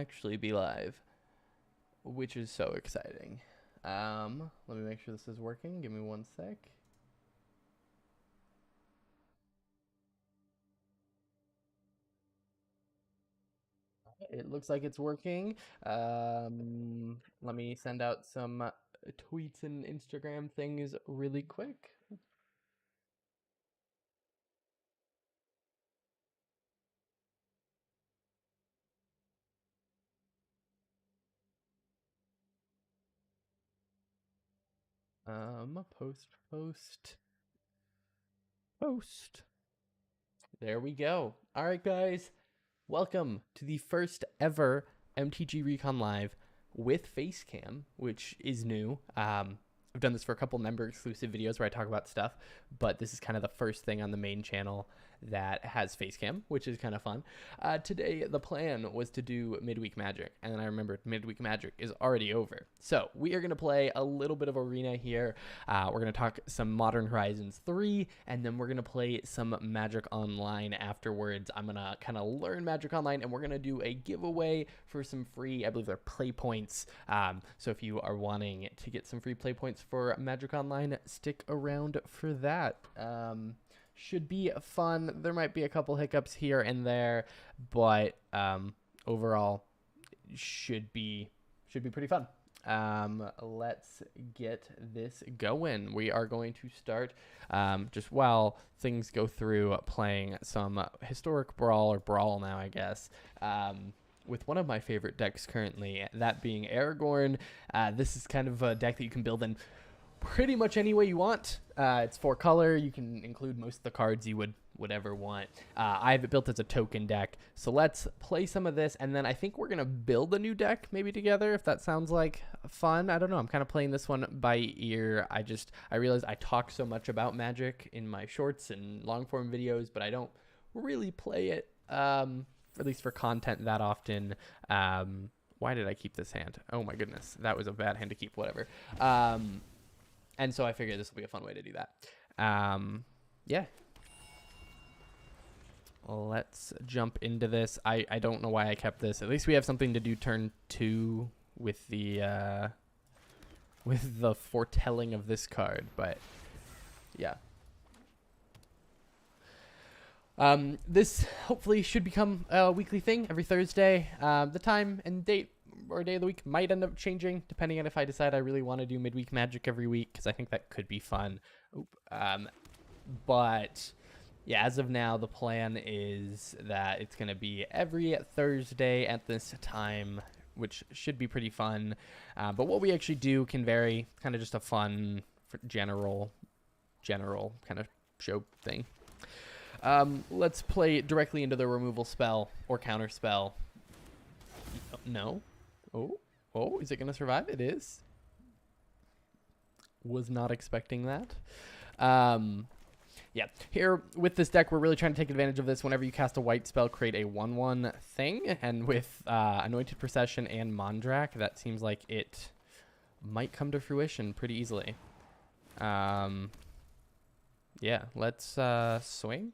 actually be live, which is so exciting. Let me make sure this is working. Give me one sec. It looks like it's working. Let me send out some tweets and Instagram things really quick. Post. There we go. All right, guys. Welcome to the first ever MTG Recon Live with Facecam, which is new. I've done this for a couple member exclusive videos where I talk about stuff, but this is kind of the first thing on the main channel that has Facecam, which is kind of fun. Today, the plan was to do Midweek Magic, and then I remembered Midweek Magic is already over. So we are going to play a little bit of Arena here. We're going to talk some Modern Horizons 3, and then we're going to play some Magic Online afterwards. I'm going to kind of learn Magic Online, and we're going to do a giveaway for some free, I believe they're play points. So if you are wanting to get some free play points for Magic Online, stick around for that. Should be fun. There might be a couple hiccups here and there, but overall should be pretty fun. Let's get this going. We are going to start just while things go through playing some historic brawl, or brawl now, I guess. With one of my favorite decks currently, that being Aragorn. This is kind of a deck that you can build in pretty much any way you want. It's 4-color. You can include most of the cards you would ever want. I have it built as a token deck. So let's play some of this, and then I think we're going to build a new deck maybe together, if that sounds like fun. I don't know. I'm kind of playing this one by ear. I realize I talk so much about Magic in my shorts and long-form videos, but I don't really play it, at least for content, that often. Why did I keep this hand? Oh my goodness. That was a bad hand to keep, whatever. And so I figured this will be a fun way to do that. Yeah. Let's jump into this. I don't know why I kept this. At least we have something to do turn 2 with the foretelling of this card. But yeah. This hopefully should become a weekly thing every Thursday. The time and date or day of the week might end up changing depending on if I decide I really want to do midweek magic every week, because I think that could be fun. But yeah, as of now, the plan is that it's going to be every Thursday at this time, which should be pretty fun. But what we actually do can vary, kind of just a fun general kind of show thing. Let's play directly into the removal spell or counter spell. No. Oh, is it going to survive? It is. Was not expecting that. Yeah, here with this deck, we're really trying to take advantage of this. Whenever you cast a white spell, create a 1/1 thing. And with Anointed Procession and Mondrak, that seems like it might come to fruition pretty easily. Yeah, let's swing.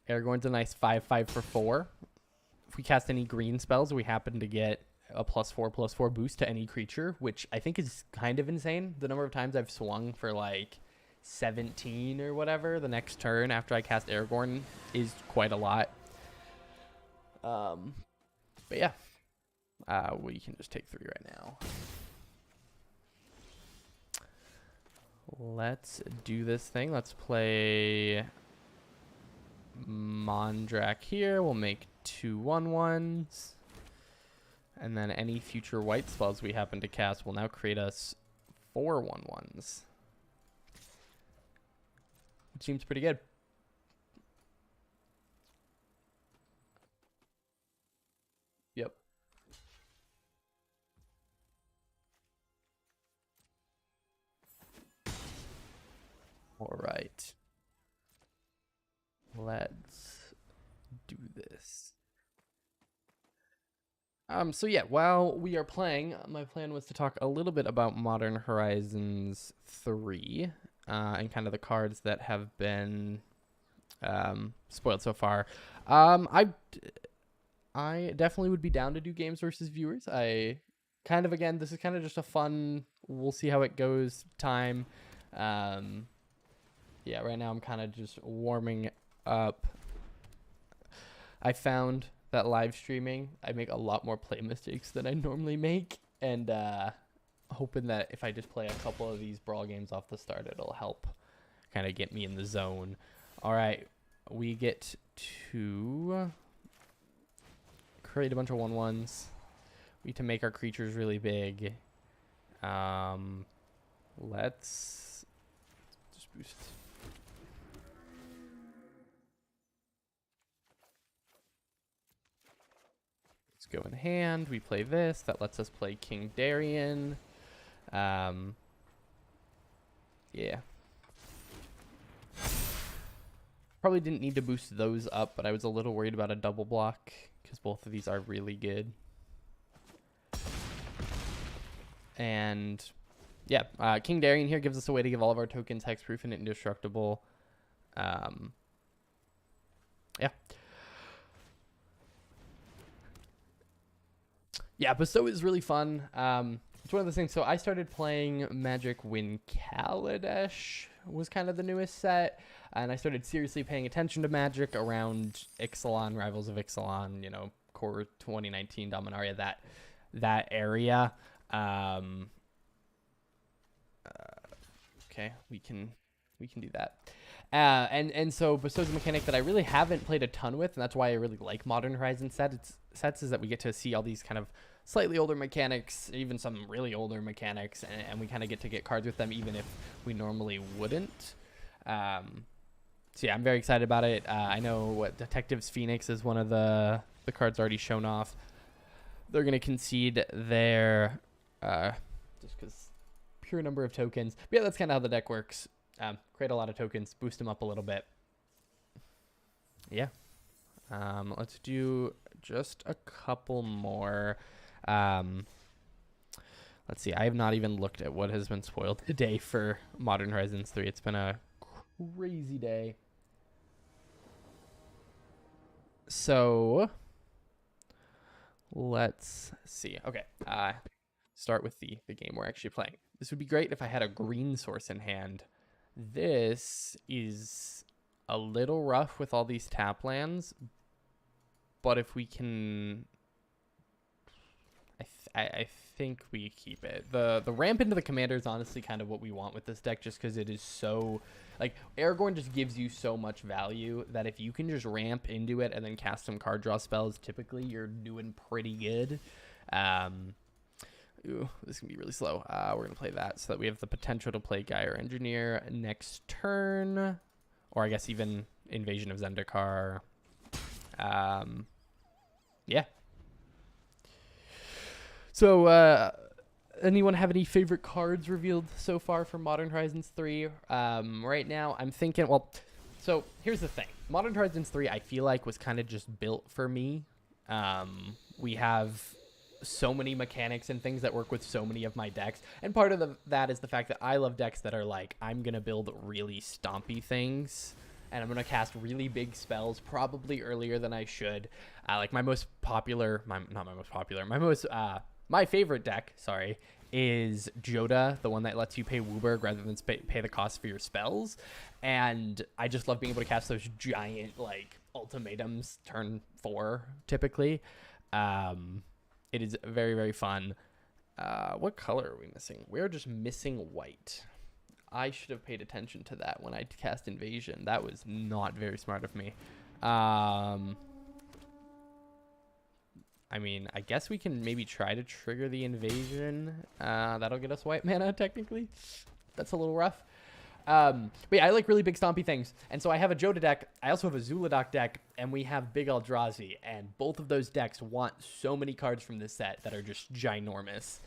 Aragorn's a nice 5/5 for 4. If we cast any green spells, we happen to get a +4/+4 boost to any creature, which I think is kind of insane. The number of times I've swung for like 17 or whatever the next turn after I cast Aragorn is quite a lot. But yeah, we can just take 3 right now. Let's do this thing. Let's play Mondrak here. We'll make 2 1/1s. And then any future white spells we happen to cast will now create us 4 1/1s. Which seems pretty good. Yep. All right. Let's do this. So yeah, while we are playing, my plan was to talk a little bit about Modern Horizons 3 and kind of the cards that have been spoiled so far. I'm I definitely would be down to do games versus viewers. I kind of, again, this is kind of just a fun, we'll see how it goes time. Yeah, right now I'm kind of just warming up. I found that live streaming, I make a lot more play mistakes than I normally make, and hoping that if I just play a couple of these brawl games off the start, it'll help kind of get me in the zone. All right, we get to create a bunch of 1/1s. We need to make our creatures really big. Let's just boost. Let's go in hand. We play this. That lets us play King Darien. Yeah. Probably didn't need to boost those up, but I was a little worried about a double block because both of these are really good. And yeah, King Darien here gives us a way to give all of our tokens hexproof and indestructible. Yeah. Yeah, Bestow is really fun. It's one of those things. So I started playing Magic when Kaladesh was kind of the newest set, and I started seriously paying attention to Magic around Ixalan, Rivals of Ixalan, you know, Core 2019, Dominaria, that area. Okay, we can do that. And so Bestow's a mechanic that I really haven't played a ton with, and that's why I really like Modern Horizon sets is that we get to see all these kind of slightly older mechanics, even some really older mechanics, and we kind of get cards with them even if we normally wouldn't. So yeah, I'm very excited about it. I know what Detectives Phoenix is one of the cards already shown off. They're going to concede their just because pure number of tokens. But yeah, that's kind of how the deck works. Create a lot of tokens, boost them up a little bit. Yeah. Let's do just a couple more. Let's see. I have not even looked at what has been spoiled today for Modern Horizons 3. It's been a crazy day. So let's see. Okay. Start with the game we're actually playing. This would be great if I had a green source in hand. This is a little rough with all these tap lands, but if we can, I think we keep it. The ramp into the commander is honestly kind of what we want with this deck, just because it is so, like, Aragorn just gives you so much value that if you can just ramp into it and then cast some card draw spells, typically you're doing pretty good. Ooh, this can be really slow. We're going to play that so that we have the potential to play Gyre Engineer next turn. Or I guess even Invasion of Zendikar. Yeah. So, anyone have any favorite cards revealed so far for Modern Horizons 3? Right now, I'm thinking, well, so here's the thing. Modern Horizons 3, I feel like, was kind of just built for me. We have so many mechanics and things that work with so many of my decks, and part of that is the fact that I love decks that are like, I'm gonna build really stompy things and I'm gonna cast really big spells probably earlier than I should. Like my favorite deck, sorry, is Joda, the one that lets you pay Wooburg rather than pay the cost for your spells, and I just love being able to cast those giant like ultimatums turn 4 typically. It is very, very fun. What color are we missing? We're just missing white. I should have paid attention to that when I cast Invasion. That was not very smart of me. I mean, I guess we can maybe try to trigger the Invasion. That'll get us white mana, technically. That's a little rough. But yeah, I like really big stompy things. And so I have a Joda deck. I also have a Zuladoc deck. And we have Big Eldrazi. And both of those decks want so many cards from this set that are just ginormous.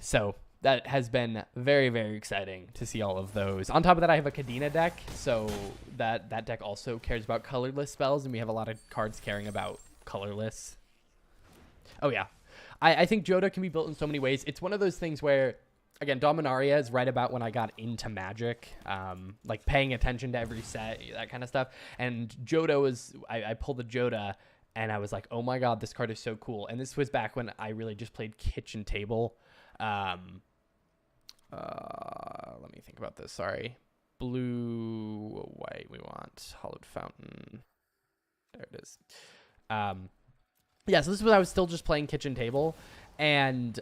So that has been very, very exciting to see all of those. On top of that, I have a Kadena deck. So that deck also cares about colorless spells. And we have a lot of cards caring about colorless. Oh, yeah. I think Joda can be built in so many ways. It's one of those things where again, Dominaria is right about when I got into Magic, like paying attention to every set, that kind of stuff. And Joda was, I pulled the Joda, and I was like, oh my god, this card is so cool. And this was back when I really just played kitchen table. Let me think about this. Sorry. Blue, white, we want Hollowed Fountain. There it is. Yeah, so this was, I was still just playing kitchen table, and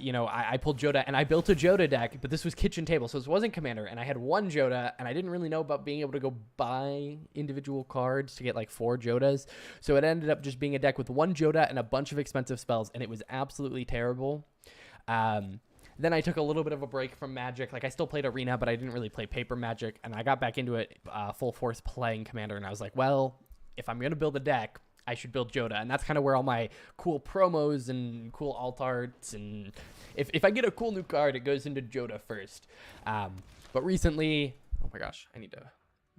you know, I pulled Joda, and I built a Joda deck, but this was kitchen table, so this wasn't commander, and I had one Joda, and I didn't really know about being able to go buy individual cards to get like 4 Jodas, so it ended up just being a deck with one Joda and a bunch of expensive spells, and it was absolutely terrible. Then I took a little bit of a break from Magic. Like, I still played Arena, but I didn't really play paper Magic, and I got back into it full force playing commander, and I was like, well, if I'm going to build a deck, I should build Joda. And that's kind of where all my cool promos and cool alt arts, and if I get a cool new card, it goes into Joda first. But recently, oh my gosh, I need to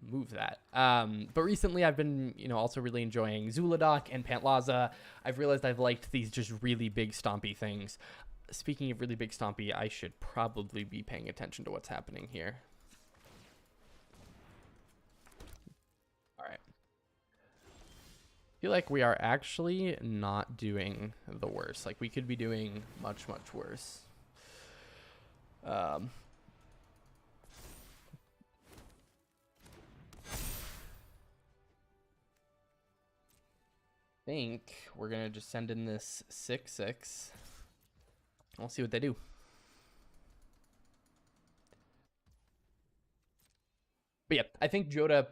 move that. But recently I've been, you know, also really enjoying Zuladoc and Pantlaza. I've realized I've liked these just really big stompy things. Speaking of really big stompy, I should probably be paying attention to what's happening here. All right. I feel like we are actually not doing the worst. Like, we could be doing much, much worse. I think we're going to just send in this 6/6. We'll see what they do. But yeah, I think Joda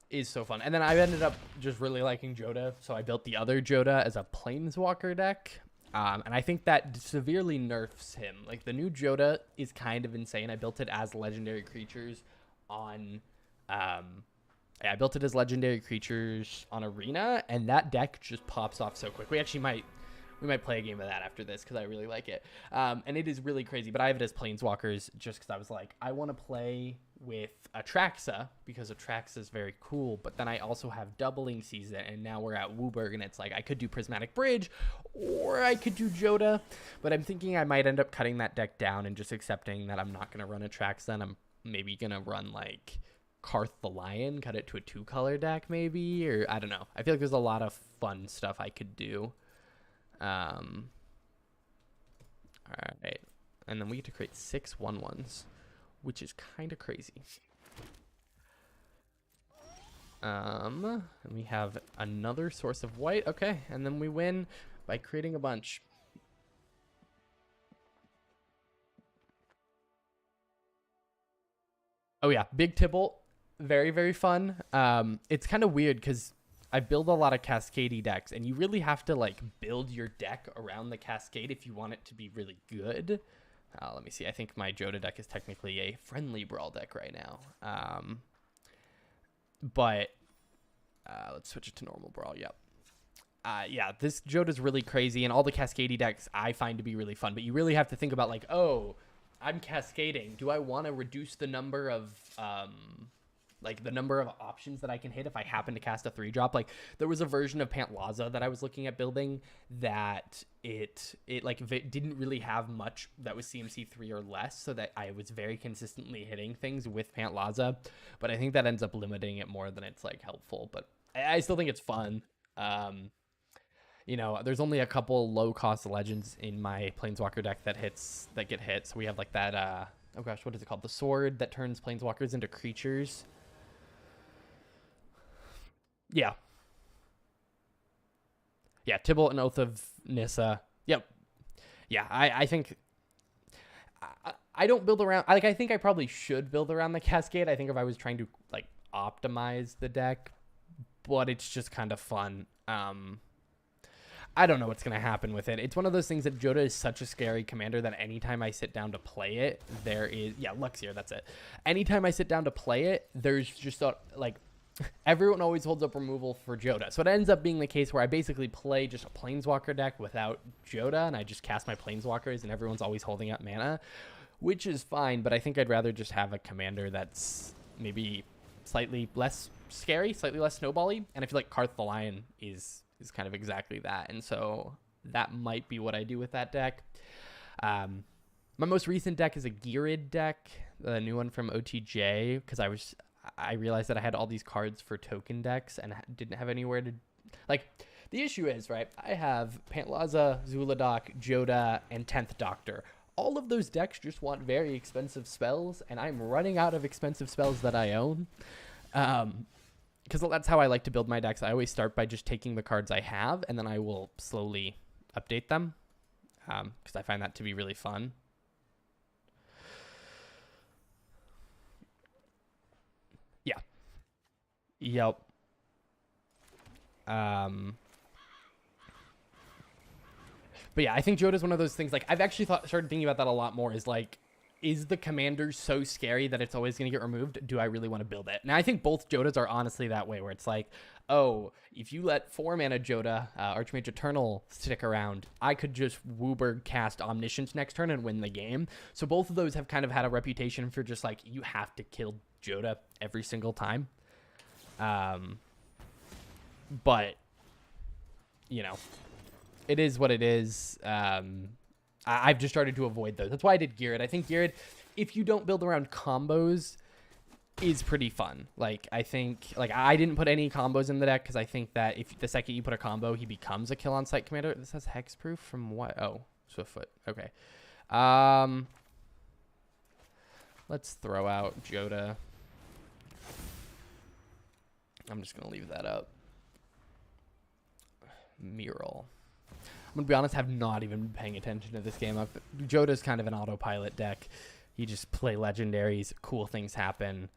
is so fun. And then I ended up just really liking Joda, so I built the other Joda as a Planeswalker deck. And I think that severely nerfs him. Like, the new Joda is kind of insane. I built it as legendary creatures on... I built it as legendary creatures on Arena, and that deck just pops off so quick. We actually might play a game of that after this because I really like it. And it is really crazy, but I have it as Planeswalkers just because I was like, I want to play with Atraxa because Atraxa is very cool, but then I also have Doubling Season, and now we're at Wooburg, and it's like I could do Prismatic Bridge or I could do Joda, but I'm thinking I might end up cutting that deck down and just accepting that I'm not going to run Atraxa, and I'm maybe going to run like Karth the Lion, cut it to a 2-color deck maybe, or I don't know. I feel like there's a lot of fun stuff I could do. All right, and then we get to create 6 1/1s, which is kind of crazy. And we have another source of white. Okay, and then we win by creating a bunch. Oh yeah, Big Tibble, very, very fun. It's kind of weird because I build a lot of Cascadey decks, and you really have to like build your deck around the Cascade if you want it to be really good. Let me see. I think my Joda deck is technically a friendly brawl deck right now. But let's switch it to normal brawl. Yep. Yeah, this Joda is really crazy, and all the Cascadey decks I find to be really fun. But you really have to think about like, oh, I'm cascading. Do I want to reduce the number of like the number of options that I can hit if I happen to cast a 3-drop? Like, there was a version of Pantlaza that I was looking at building that it didn't really have much that was CMC 3 or less, so that I was very consistently hitting things with Pantlaza, but I think that ends up limiting it more than it's like helpful. But I still think it's fun. You know, there's only a couple low-cost legends in my Planeswalker deck that get hit. So we have like that, oh gosh, what is it called? The sword that turns Planeswalkers into creatures. Yeah. Yeah, Tibble and Oath of Nissa. Yep. Yeah, I think... I don't build around... Like, I think I probably should build around the Cascade. I think if I was trying to, like, optimize the deck. But it's just kind of fun. I don't know what's going to happen with it. It's one of those things that Joda is such a scary commander that anytime I sit down to play it, there is... Yeah, Luxior, that's it. Anytime I sit down to play it, there's just, like... Everyone always holds up removal for Joda. So it ends up being the case where I basically play just a Planeswalker deck without Joda, and I just cast my Planeswalkers, and everyone's always holding up mana, which is fine, but I think I'd rather just have a commander that's maybe slightly less scary, slightly less snowbally, and I feel like Karth the Lion is kind of exactly that, and so that might be what I do with that deck. My most recent deck is a Geared deck, the new one from OTJ, because I realized that I had all these cards for token decks and didn't have anywhere to, like, the issue is, right, I have Pantlaza, Zuladoc, Joda, and 10th Doctor. All of those decks just want very expensive spells, and I'm running out of expensive spells that I own. Because that's how I like to build my decks. I always start by just taking the cards I have, and then I will slowly update them, because I find that to be really fun. Yeah. Yep. But yeah, I think Joda's one of those things, like, I've actually started thinking about that a lot more, is like, is the commander so scary that it's always going to get removed? Do I really want to build it? Now, I think both Jodas are honestly that way, where it's like, oh, if you let 4-mana Joda, Archmage Eternal, stick around, I could just Wooburg cast Omniscience next turn and win the game. So both of those have kind of had a reputation for just like, you have to kill Joda every single time. But, you know, it is what it is. I've just started to avoid those. That's why I did Geared. I think Geared, if you don't build around combos, is pretty fun. Like, I think, like, I didn't put any combos in the deck because I think that if the second you put a combo, he becomes a kill on sight commander. This has hexproof from what? Oh, Swiftfoot. Okay. Let's throw out Joda. I'm just going to leave that up. Mural. I'm going to be honest, have not even been paying attention to this game. Joda's kind of an autopilot deck. You just play legendaries, cool things happen.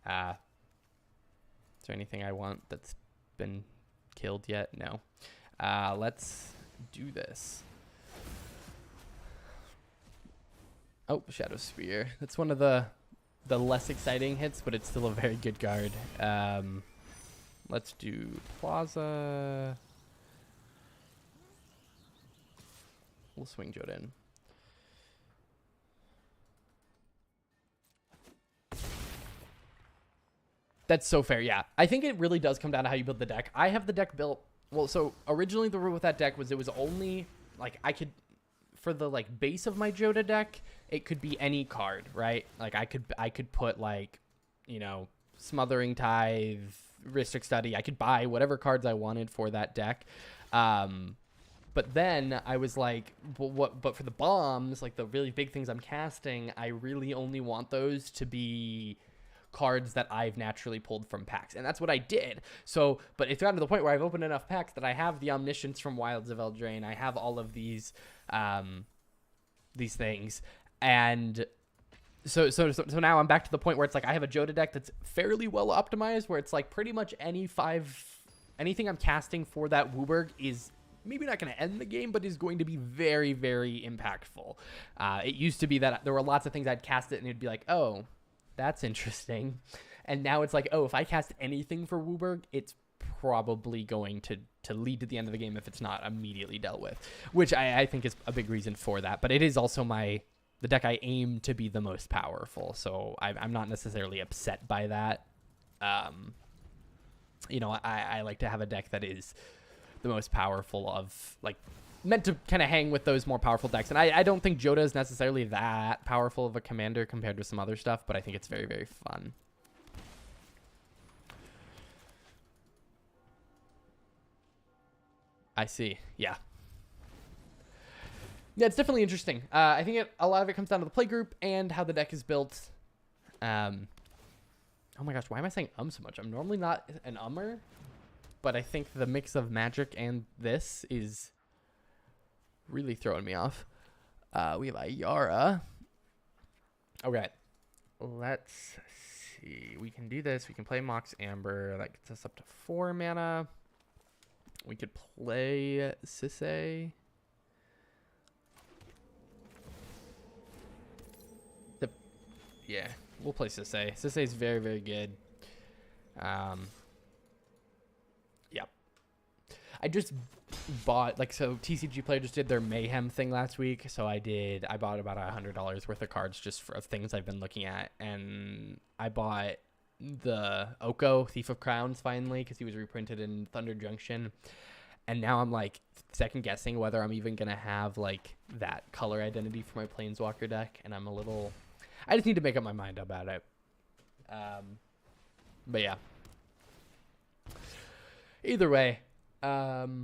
Is there anything I want that's been killed yet? No. Let's do this. Oh, Shadow Spear. That's one of the less exciting hits, but it's still a very good card. Let's do Plaza. We'll swing Joda in. That's so fair, yeah. I think it really does come down to how you build the deck. I have the deck built... Well, so originally the rule with that deck was it was only... Like, I could... For the, like, base of my Joda deck, it could be any card, right? Like, I could put, like, you know, Smothering Tithe, Rhystic Study. I could buy whatever cards I wanted for that deck. But then I was like, but for the bombs, like the really big things I'm casting, I really only want those to be cards that I've naturally pulled from packs. And that's what I did. So, but it's gotten to the point where I've opened enough packs that I have the Omniscience from Wilds of Eldraine. I have all of these things. And so now I'm back to the point where it's like, I have a Joda deck that's fairly well optimized, where it's like pretty much anything I'm casting for that Wooburg is maybe not going to end the game, but is going to be very, very impactful. It used to be that there were lots of things I'd cast it and it'd be like, oh, that's interesting. And now it's like, oh, if I cast anything for Wooburg, it's probably going to lead to the end of the game if it's not immediately dealt with, which I think is a big reason for that. But it is also the deck I aim to be the most powerful, so I'm not necessarily upset by that. You know, I like to have a deck that is the most powerful of, like, meant to kind of hang with those more powerful decks. And I don't think Joda is necessarily that powerful of a commander compared to some other stuff, but I think it's very, very fun. I see. Yeah. Yeah, it's definitely interesting. I think a lot of it comes down to the play group and how the deck is built. Oh my gosh, why am I saying so much? I'm normally not an ummer, but I think the mix of Magic and this is really throwing me off. We have Ayara. Okay, let's see. We can do this. We can play Mox Amber. That gets us up to 4 mana. We could play Sisay. Yeah, we'll play Sisay. Sisay is very, very good. Yep. I just bought, like, so TCG Player just did their Mayhem thing last week. So I bought about $100 worth of cards just of things I've been looking at. And I bought the Oko, Thief of Crowns, finally, because he was reprinted in Thunder Junction. And now I'm like second guessing whether I'm even going to have like that color identity for my Planeswalker deck. And I just need to make up my mind about it. But yeah. Either way, let's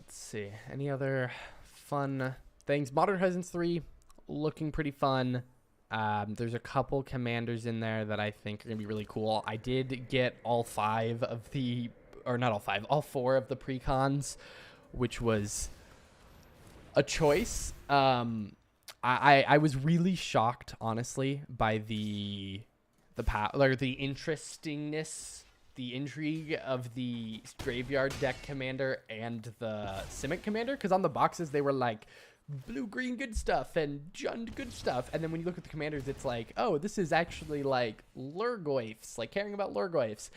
see. Any other fun things? Modern Horizons 3 looking pretty fun. There's a couple commanders in there that I think are going to be really cool. I did get all four of the precons, which was a choice. I was really shocked, honestly, by the interestingness, the intrigue of the graveyard deck commander and the Simic commander, because on the boxes they were like blue green good stuff and Jund good stuff, and then when you look at the commanders it's like, oh, this is actually like Lurgoyfs, like caring about Lurgoyfs,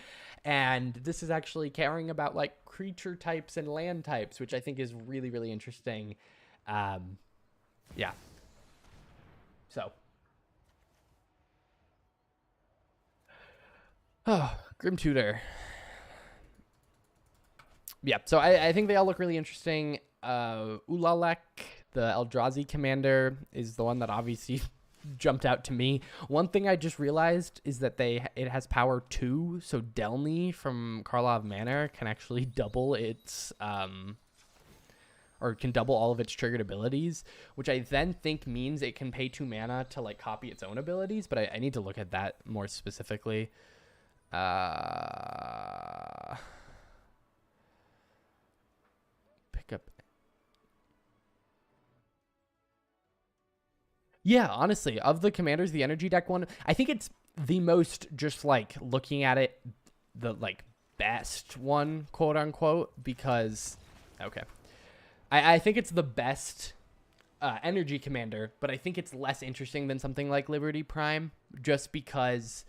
and this is actually caring about like creature types and land types, which I think is really, really interesting. Yeah, so Grim Tutor. Yeah, so I think they all look really interesting. Ulalek, the Eldrazi commander, is the one that obviously jumped out to me. One thing I just realized is that it has power 2, so Delny from Karlov Manor can actually double its or can double all of its triggered abilities, which I then think means it can pay 2 mana to like copy its own abilities, but I need to look at that more specifically. Pick up. Yeah, honestly, of the commanders, the energy deck one, I think it's the most, just like looking at it, the like best one, quote unquote, because okay, I think it's the best energy commander, but I think it's less interesting than something like Liberty Prime, just because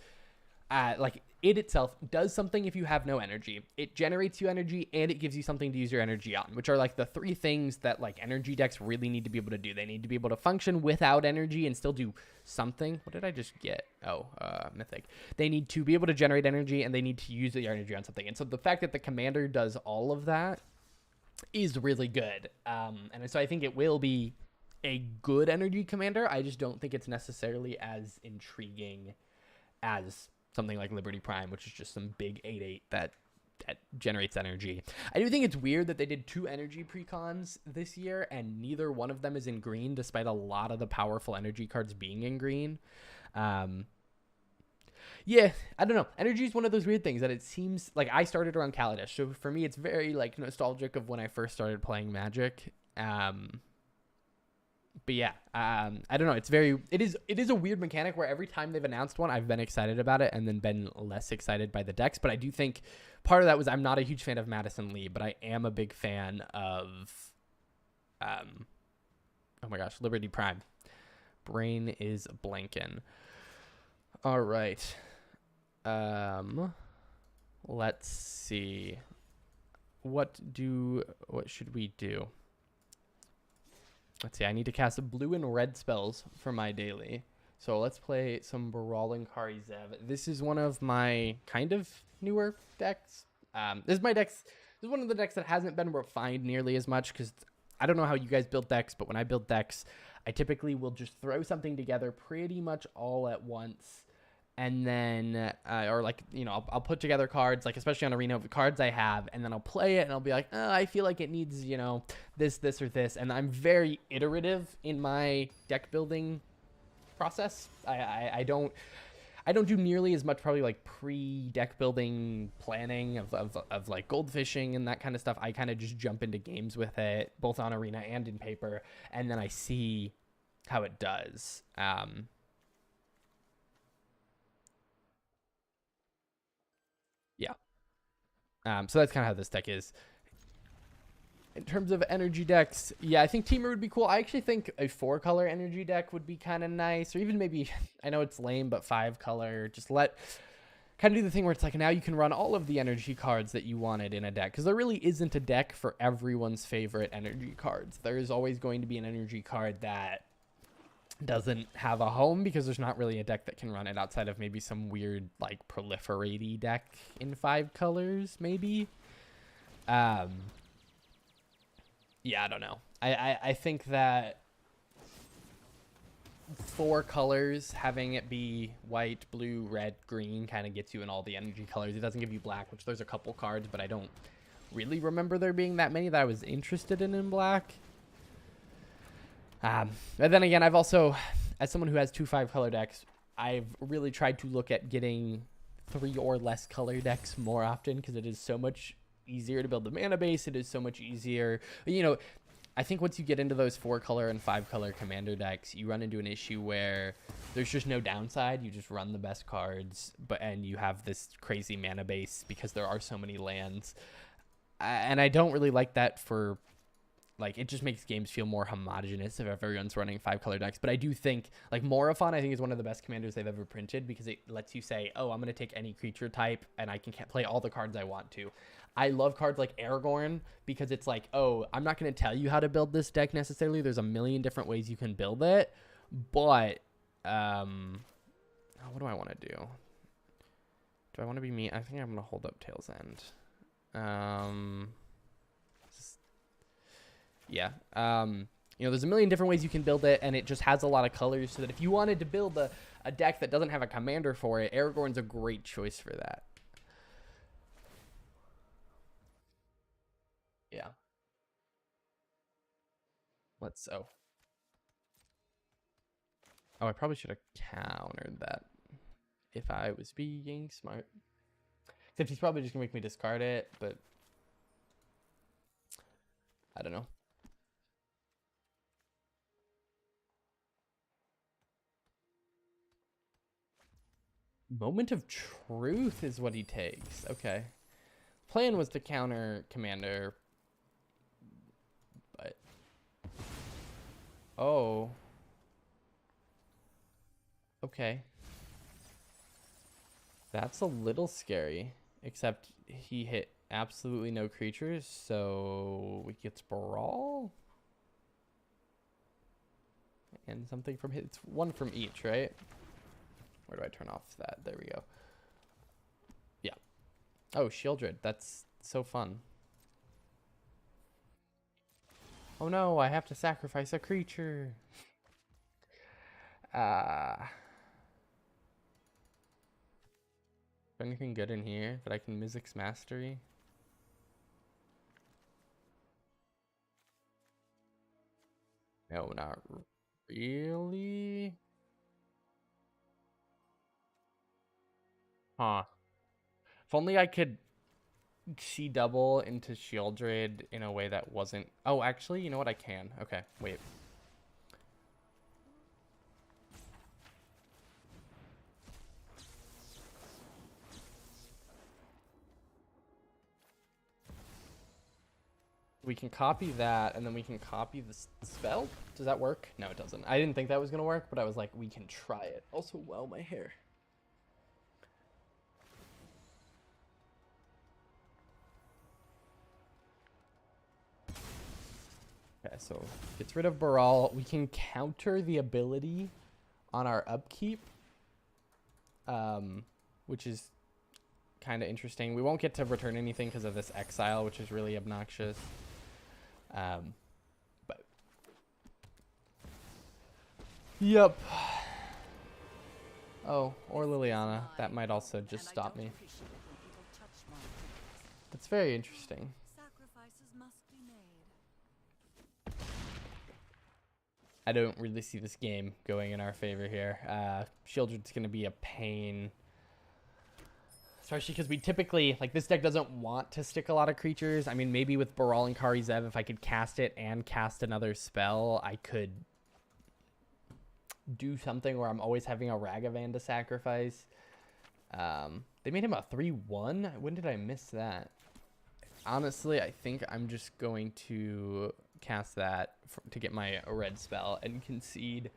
like it itself does something if you have no energy. It generates you energy and it gives you something to use your energy on, which are like the 3 things that like energy decks really need to be able to do. They need to be able to function without energy and still do something. What did I just get? Oh, Mythic. They need to be able to generate energy and they need to use the energy on something. And so the fact that the commander does all of that is really good. And so I think it will be a good energy commander. I just don't think it's necessarily as intriguing as something like Liberty Prime, which is just some big 8/8 that generates energy. I do think it's weird that they did 2 energy precons this year and neither one of them is in green, despite a lot of the powerful energy cards being in green. Yeah, I don't know. Energy is one of those weird things that it seems like I started around Kaladesh, so for me it's very like nostalgic of when I first started playing Magic. But yeah, I don't know. It is a weird mechanic where every time they've announced one, I've been excited about it and then been less excited by the decks. But I do think part of that was I'm not a huge fan of Madison Lee, but I am a big fan of, oh my gosh, Liberty Prime. Brain is blanking. All right. Let's see. What should we do? Let's see, I need to cast blue and red spells for my daily. So let's play some Brawling Kari Zev. This is one of my kind of newer decks. This is one of the decks that hasn't been refined nearly as much because I don't know how you guys build decks, but when I build decks, I typically will just throw something together pretty much all at once. And then, or like, I'll put together cards, like especially on Arena, the cards I have, and then I'll play it and I'll be like, oh, I feel like it needs, this, or this. And I'm very iterative in my deck building process. I don't do nearly as much probably like pre-deck building planning of like goldfishing and that kind of stuff. I kind of just jump into games with it, both on Arena and in paper, and then I see how it does. Yeah. So that's kind of how this deck is. In terms of energy decks, yeah, I think Teamer would be cool. I actually think a 4-color energy deck would be kind of nice, or even maybe, I know it's lame, but 5-color. Just kind of do the thing where it's like now you can run all of the energy cards that you wanted in a deck, because there really isn't a deck for everyone's favorite energy cards. There is always going to be an energy card that doesn't have a home because there's not really a deck that can run it outside of maybe some weird like proliferate deck in 5 colors maybe. Yeah, I don't know. I think that 4 colors, having it be white, blue, red, green, kind of gets you in all the energy colors. It doesn't give you black, which there's a couple cards, but I don't really remember there being that many that I was interested in black. But then again, I've also, as someone who has 2 5-color decks, I've really tried to look at getting 3 or less color decks more often, because it is so much easier to build the mana base. It is so much easier, you know. I think once you get into those 4-color and 5-color commander decks, you run into an issue where there's just no downside. You just run the best cards, and you have this crazy mana base because there are so many lands. And I don't really like that for, like, it just makes games feel more homogenous if everyone's running 5-color decks. But I do think, like, Morophon, I think, is one of the best commanders they've ever printed, because it lets you say, oh, I'm going to take any creature type and I can play all the cards I want to. I love cards like Aragorn, because it's like, oh, I'm not going to tell you how to build this deck necessarily. There's a million different ways you can build it. But, what do I want to do? Do I want to be me? I think I'm going to hold up Tail's End. Yeah. You know, there's a million different ways you can build it, and it just has a lot of colors, so that if you wanted to build a deck that doesn't have a commander for it, Aragorn's a great choice for that. Yeah. Oh, I probably should have countered that if I was being smart. Except he's probably just gonna make me discard it, but I don't know. Moment of Truth is what he takes. Okay. Plan was to counter commander, but oh. Okay. That's a little scary, except he hit absolutely no creatures, so we get brawl and something from his. It's 1 from each, right? Where do I turn off that? There we go. Yeah. Oh, Shieldred. That's so fun. Oh no, I have to sacrifice a creature. Anything good in here that I can Mizzix Mastery? No, not really. Huh. If only I could see double into Shieldred in a way that wasn't... Oh, actually, you know what? I can. Okay, wait. We can copy that, and then we can copy the spell. Does that work? No, it doesn't. I didn't think that was going to work, but I was like, we can try it. Also, wow, my hair. Okay, so gets rid of Brawl. We can counter the ability on our upkeep, which is kind of interesting. We won't get to return anything because of this exile, which is really obnoxious. But yep. Oh, or Liliana. That might also just stop me. That's very interesting. I don't really see this game going in our favor here. Shieldred's going to be a pain. Especially because we typically, like, this deck doesn't want to stick a lot of creatures. I mean, maybe with Baral and Kari Zev, if I could cast it and cast another spell, I could do something where I'm always having a Ragavan to sacrifice. They made him a 3/1? When did I miss that? Honestly, I think I'm just going to cast that to get my red spell and concede.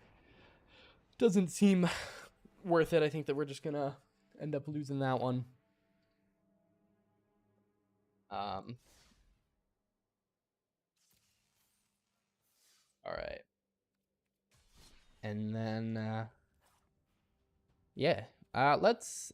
Doesn't seem worth it. I think that we're just going to end up losing that one. All right. And then, yeah, let's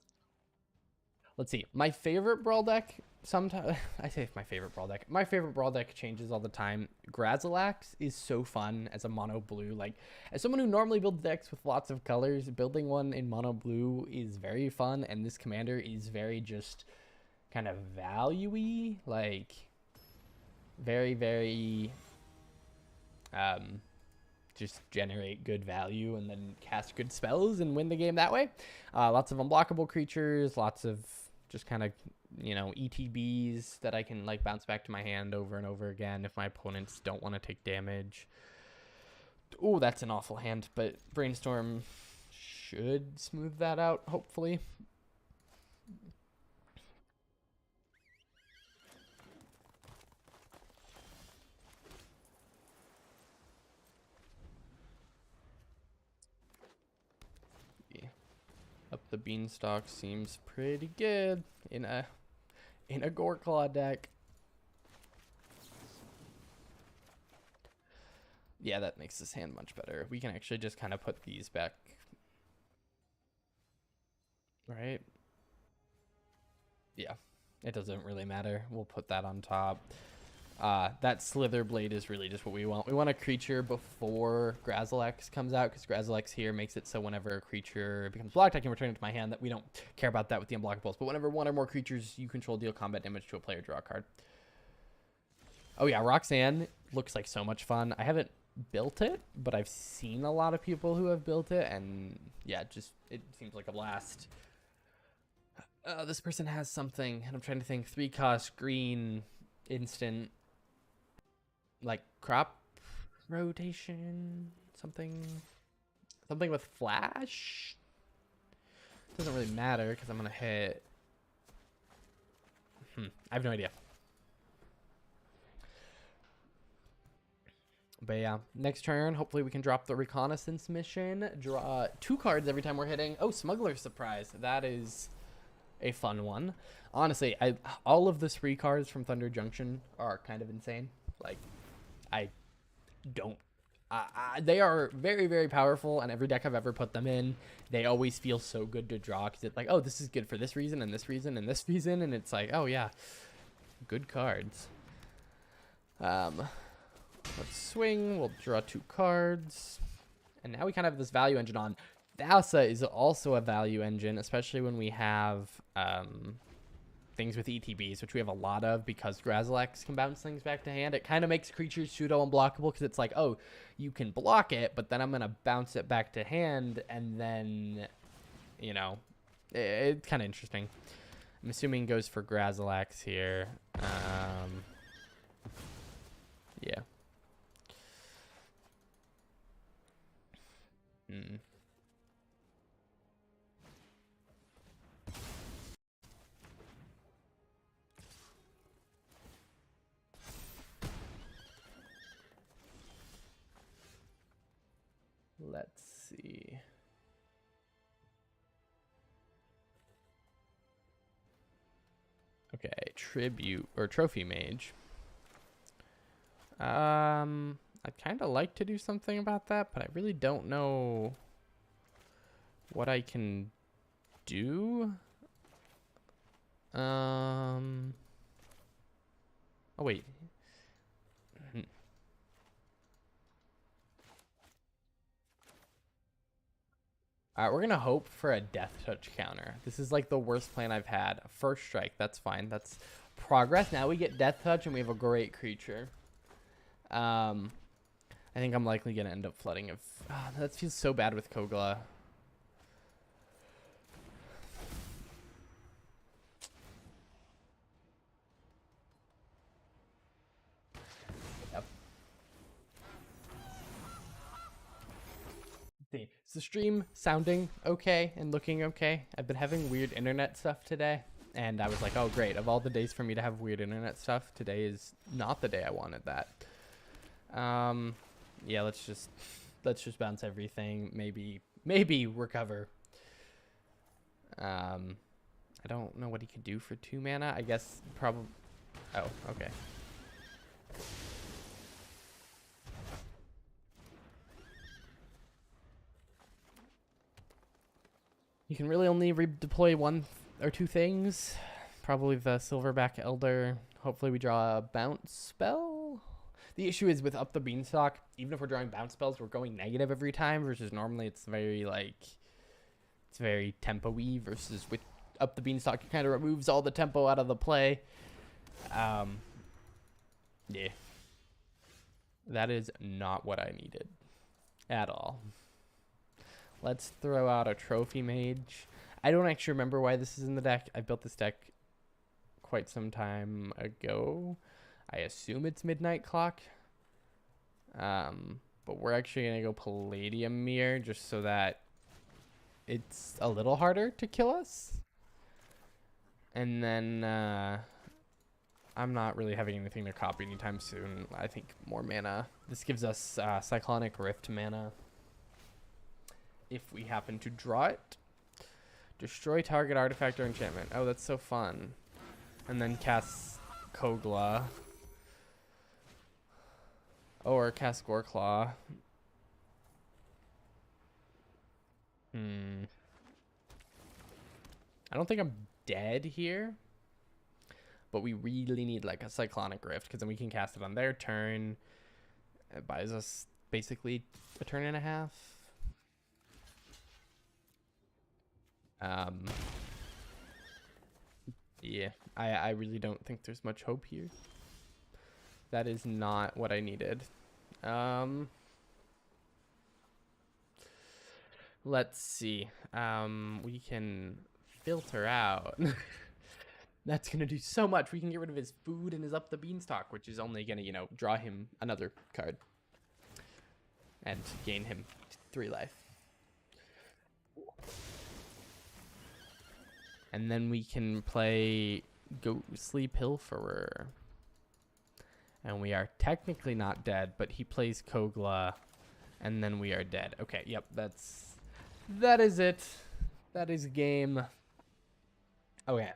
Let's see. My favorite brawl deck, sometimes I say my favorite brawl deck. My favorite brawl deck changes all the time. Grazilax is so fun as a mono blue. Like, as someone who normally builds decks with lots of colors, building one in mono blue is very fun, and this commander is very just kind of value-y, like very, very just generate good value and then cast good spells and win the game that way. Lots of unblockable creatures, lots of just kind of, you know, ETBs that I can like bounce back to my hand over and over again if my opponents don't want to take damage. Oh, that's an awful hand, but Brainstorm should smooth that out, hopefully. Up the beanstalk seems pretty good in a Goreclaw deck. Yeah, that makes this hand much better. We can actually just kind of put these back. Right? Yeah, it doesn't really matter. We'll put that on top. That Slither Blade is really just what we want. We want a creature before Grazilax comes out, because Grazilax here makes it so whenever a creature becomes blocked, I can return it to my hand. That we don't care about that with the unblockables. But whenever one or more creatures you control deal combat damage to a player, draw a card. Oh yeah, Roxanne looks like so much fun. I haven't built it, but I've seen a lot of people who have built it, and yeah, just it seems like a blast. This person has something, and I'm trying to think. 3-cost green instant. Like crop rotation, something with flash. Doesn't really matter because I'm gonna hit. I have no idea. But yeah, next turn, hopefully we can drop the reconnaissance mission. Draw 2 cards every time we're hitting. Oh, Smuggler Surprise. That is a fun one. Honestly, all of the 3 cards from Thunder Junction are kind of insane. Like, they are very, very powerful, and every deck I've ever put them in, they always feel so good to draw, because it's like, oh, this is good for this reason and this reason and this reason, and it's like, oh yeah, good cards. Let's swing. We'll draw 2 cards, and now we kind of have this value engine on. Thassa is also a value engine, especially when we have things with ETBs, which we have a lot of because Grazilax can bounce things back to hand. It kind of makes creatures pseudo unblockable because it's like, oh, you can block it, but then I'm going to bounce it back to hand, and then, you know, it's kind of interesting. I'm assuming goes for Grazilax here. Yeah. Let's see. Okay, tribute or trophy mage. I'd kind of like to do something about that, but I really don't know what I can do. Oh wait. All right, we're gonna hope for a death touch counter. This is like the worst plan I've had. First strike, that's fine. That's progress. Now we get death touch, and we have a great creature. I think I'm likely gonna end up flooding. If that feels so bad with Kogla. Yep. See, is the stream sounding okay and looking okay? I've been having weird internet stuff today, and I was like, oh great, of all the days for me to have weird internet stuff, today is not the day I wanted that. Yeah, let's just bounce everything. Maybe recover. I don't know what he could do for 2 mana. I guess probably. Oh, okay. You can really only redeploy one. our two things. Probably the Silverback Elder. Hopefully we draw a bounce spell. The issue is with Up the Beanstalk, even if we're drawing bounce spells, we're going negative every time, versus normally it's very, like, it's very tempo-y, versus with Up the Beanstalk, it kind of removes all the tempo out of the play. Yeah. That is not what I needed at all. Let's throw out a Trophy Mage. I don't actually remember why this is in the deck. I built this deck quite some time ago. I assume it's Midnight Clock. But we're actually going to go Palladium Mirror just so that it's a little harder to kill us. And then I'm not really having anything to copy anytime soon. I think more mana. This gives us Cyclonic Rift mana if we happen to draw it. Destroy target artifact or enchantment. Oh, that's so fun. And then cast Kogla. Or cast Goreclaw. I don't think I'm dead here. But we really need like a Cyclonic Rift, because then we can cast it on their turn. It buys us basically a turn and a half. Yeah, I really don't think there's much hope here. That is not what I needed. Let's see. We can filter out. That's going to do so much. We can get rid of his food and his Up the Beanstalk, which is only going to, you know, draw him another card. And gain him 3 life. And then we can play Ghostly Pilferer. And we are technically not dead, but he plays Kogla. And then we are dead. Okay, yep, that is it. That is game. Okay.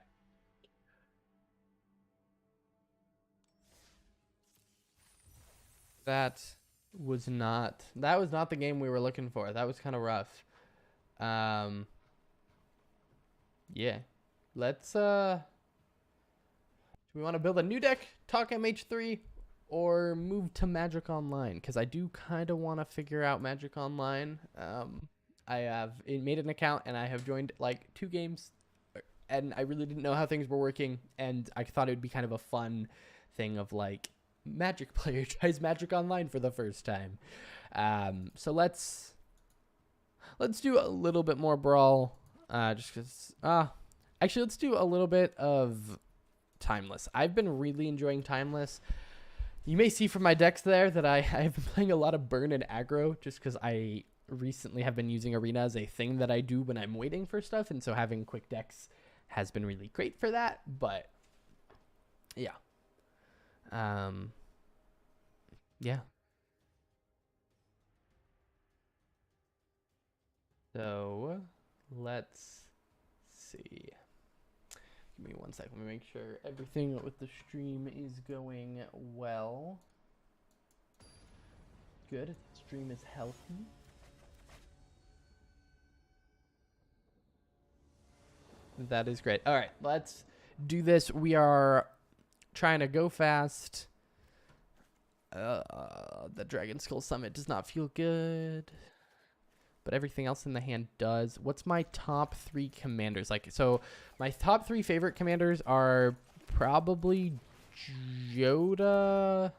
That was not the game we were looking for. That was kind of rough. Yeah. Let's do we want to build a new deck, talk MH3, or move to Magic Online? Because I do kind of want to figure out Magic Online. I have made an account and I have joined like 2 games, and I really didn't know how things were working, and I thought it would be kind of a fun thing of like Magic player tries Magic Online for the first time. So let's do a little bit more Brawl, just because actually let's do a little bit of Timeless. I've been really enjoying Timeless. You may see from my decks there that I've been playing a lot of Burn and Aggro, just because I recently have been using Arena as a thing that I do when I'm waiting for stuff, and so having quick decks has been really great for that. But yeah. Yeah. So let's see. Give me 1 second. Let me make sure everything with the stream is going well. Good. Stream is healthy. That is great. All right, let's do this. We are trying to go fast. The Dragon Skull Summit does not feel good, but everything else in the hand does. What's my top 3 commanders? Like, so my top 3 favorite commanders are probably Joda.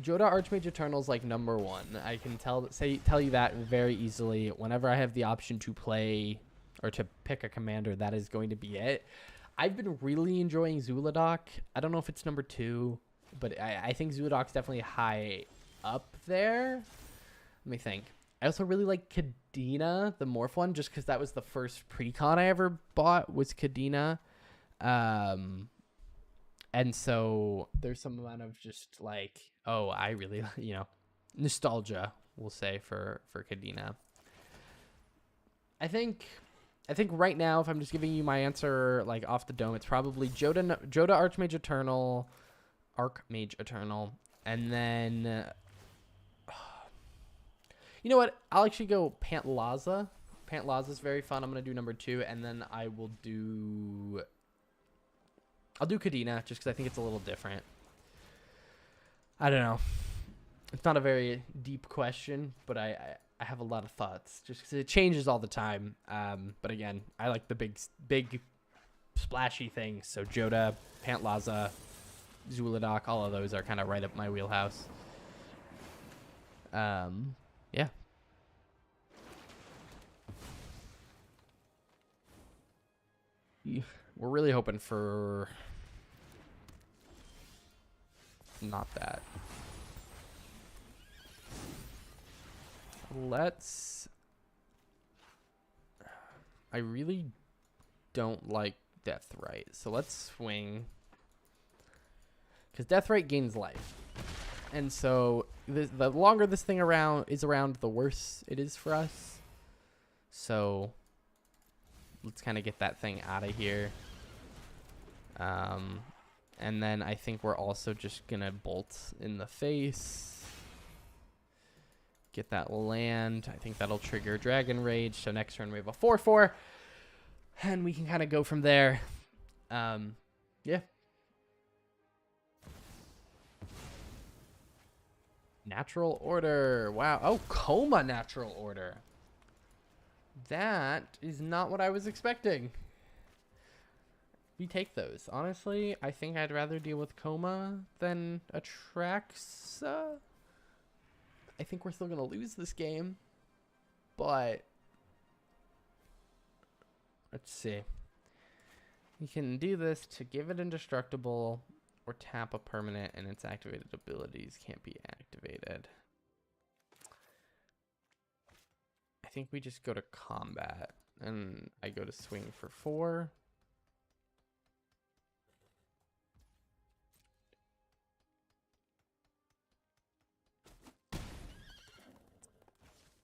Joda Archmage Eternal's like number 1. I can tell you that very easily. Whenever I have the option to play or to pick a commander, that is going to be it. I've been really enjoying Zuladoc. I don't know if it's number 2, but I think Zula'doc's definitely high up there. Let me think. I also really like Kadena, the Morph one, just because that was the first precon I ever bought was Kadena. And so there's some amount of just like, oh, I really, you know, nostalgia, we'll say, for Kadena. I think right now, if I'm just giving you my answer like off the dome, it's probably Joda Archmage Eternal, and then you know what? I'll actually go Pantlaza Pantlaza is very fun. I'm going to do number 2, and then I will do... I'll do Kadena, just because I think it's a little different. I don't know. It's not a very deep question, but I have a lot of thoughts, just because it changes all the time. But again, I like the big splashy things. So Joda, Pantlaza, Zuladoc, all of those are kind of right up my wheelhouse. Yeah. We're really hoping for not that. I really don't like Deathrite, so let's swing. Because Deathrite gains life. And so the longer this thing is around, the worse it is for us. So let's kind of get that thing out of here. And then I think we're also just going to bolt in the face. Get that land. I think that'll trigger Dragon Rage. So next turn we have a 4/4. And we can kind of go from there. Yeah. Natural Order. Wow. Oh, Coma Natural Order. That is not what I was expecting. We take those. Honestly, I think I'd rather deal with Coma than Atraxa. I think we're still going to lose this game. But let's see. We can do this to give it indestructible or tap a permanent and its activated abilities can't be activated. I think we just go to combat and I go to swing for 4.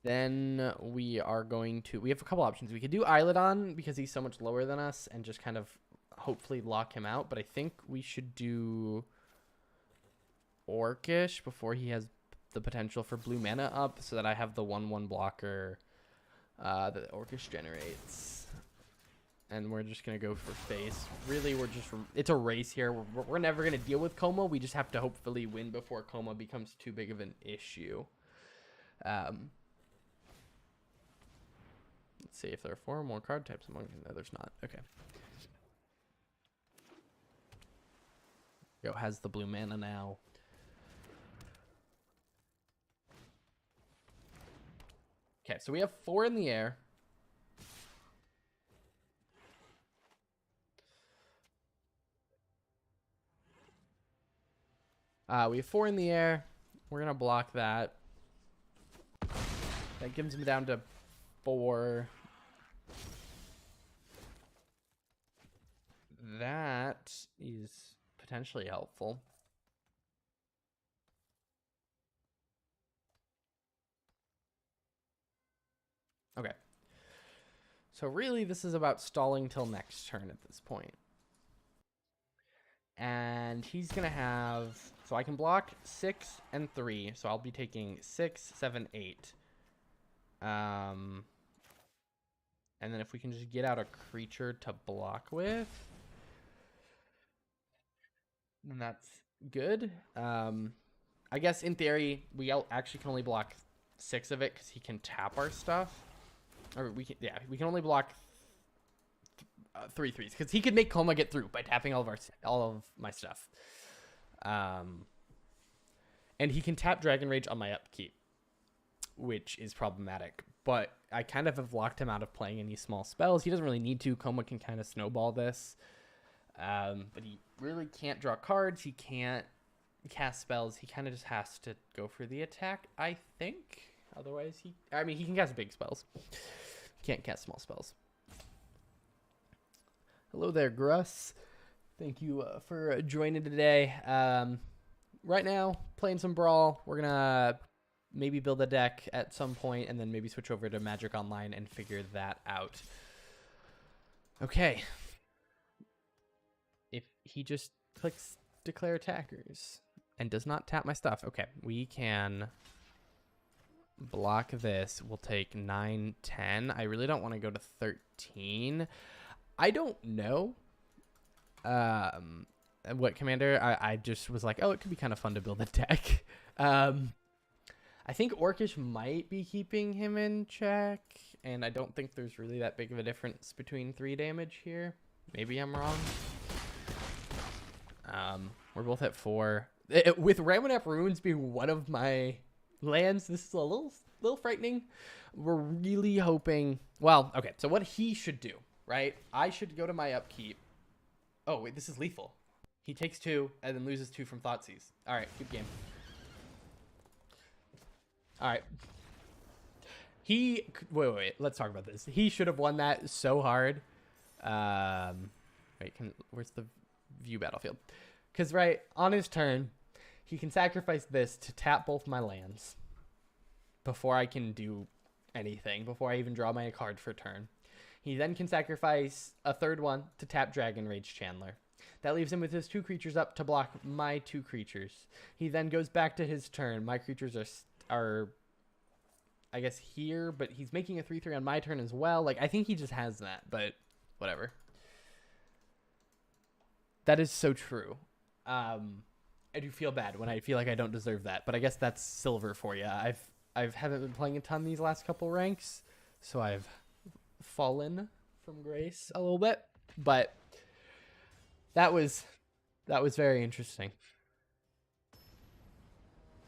Then we are going to, we have a couple options. We could do Isladon because he's so much lower than us and just kind of hopefully lock him out. But I think we should do Orcish before he has the potential for blue mana up so that I have the 1/1 blocker that Orcish generates. And we're just going to go for face. Really, it's a race here. We're never going to deal with Coma. We just have to hopefully win before Coma becomes too big of an issue. Let's see if there are 4 more card types among them. No, there's not. Okay. Yo, has the blue mana now. Okay, so we have 4 in the air. We have 4 in the air. We're going to block that. That gives me down to 4. That is potentially helpful. Okay. So really, this is about stalling till next turn at this point. And he's going to have... So I can block 6 and 3. So I'll be taking 6, 7, 8. And then if we can just get out a creature to block with, then that's good. I guess in theory, we actually can only block 6 of it because he can tap our stuff. Or we can only block 3 3s because he could make Coma get through by tapping all of my stuff. And he can tap Dragon Rage on my upkeep, which is problematic. But I kind of have locked him out of playing any small spells. He doesn't really need to. Coma can kind of snowball this. But he really can't draw cards. He can't cast spells. He kind of just has to go for the attack, I think. Otherwise, he can cast big spells. Can't cast small spells. Hello there, Gruss. Thank you for joining today. Right now, playing some Brawl. We're going to maybe build a deck at some point and then maybe switch over to Magic Online and figure that out. Okay. If he just clicks declare attackers and does not tap my stuff. Okay, we can block this. We'll take 9, 10. I really don't want to go to 13. I don't know. What commander? I just was like, oh, it could be kind of fun to build a deck. I think Orcish might be keeping him in check, and I don't think there's really that big of a difference between 3 damage here. Maybe I'm wrong. We're both at 4. With Ramunap Ruins being one of my lands, this is a little frightening. We're really hoping... Well, okay, so what he should do, right? I should go to my upkeep. Oh, wait, this is lethal. He takes 2 and then loses 2 from Thoughtseize. All right, keep game. All right. Wait. Let's talk about this. He should have won that so hard. Where's the view battlefield? Because, right, on his turn, he can sacrifice this to tap both my lands before I can do anything, before I even draw my card for turn. He then can sacrifice a 3rd one to tap Dragon Rage Chandler. That leaves him with his 2 creatures up to block my 2 creatures. He then goes back to his turn. My creatures are I guess here, but he's making a 3/3 on my turn as well. Like, I think he just has that, but whatever. That is so true. I do feel bad when I feel like I don't deserve that, but I guess that's silver for you. I haven't been playing a ton these last couple ranks, so I've fallen from grace a little bit, but that was very interesting.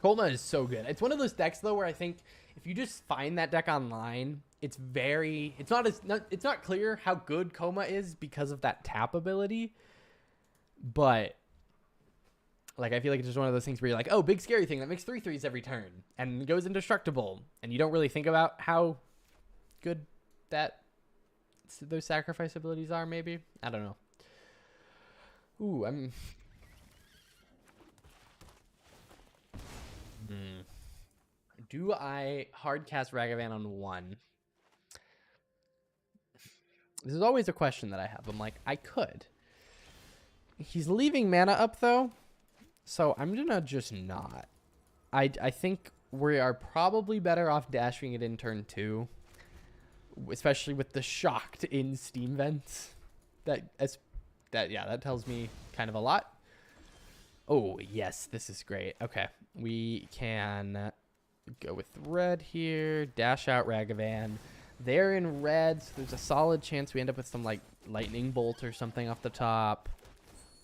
Kolma is so good. It's one of those decks though where I think if you just find that deck online, it's not clear how good Koma is because of that tap ability. But like, I feel like it's just one of those things where you're like, oh, big scary thing that makes 3/3s every turn and goes indestructible, and you don't really think about how good those sacrifice abilities are. Maybe, I don't know. Ooh, Do I hardcast Ragavan on 1? This is always a question that I have. I'm like, I could. He's leaving mana up though, so I'm gonna just not. I think we are probably better off dashing it in turn 2, especially with the shocked in Steam Vents. That tells me kind of a lot. Oh yes, this is great. Okay, we can go with red here, dash out Ragavan. They're in red, so there's a solid chance we end up with some like lightning bolt or something off the top.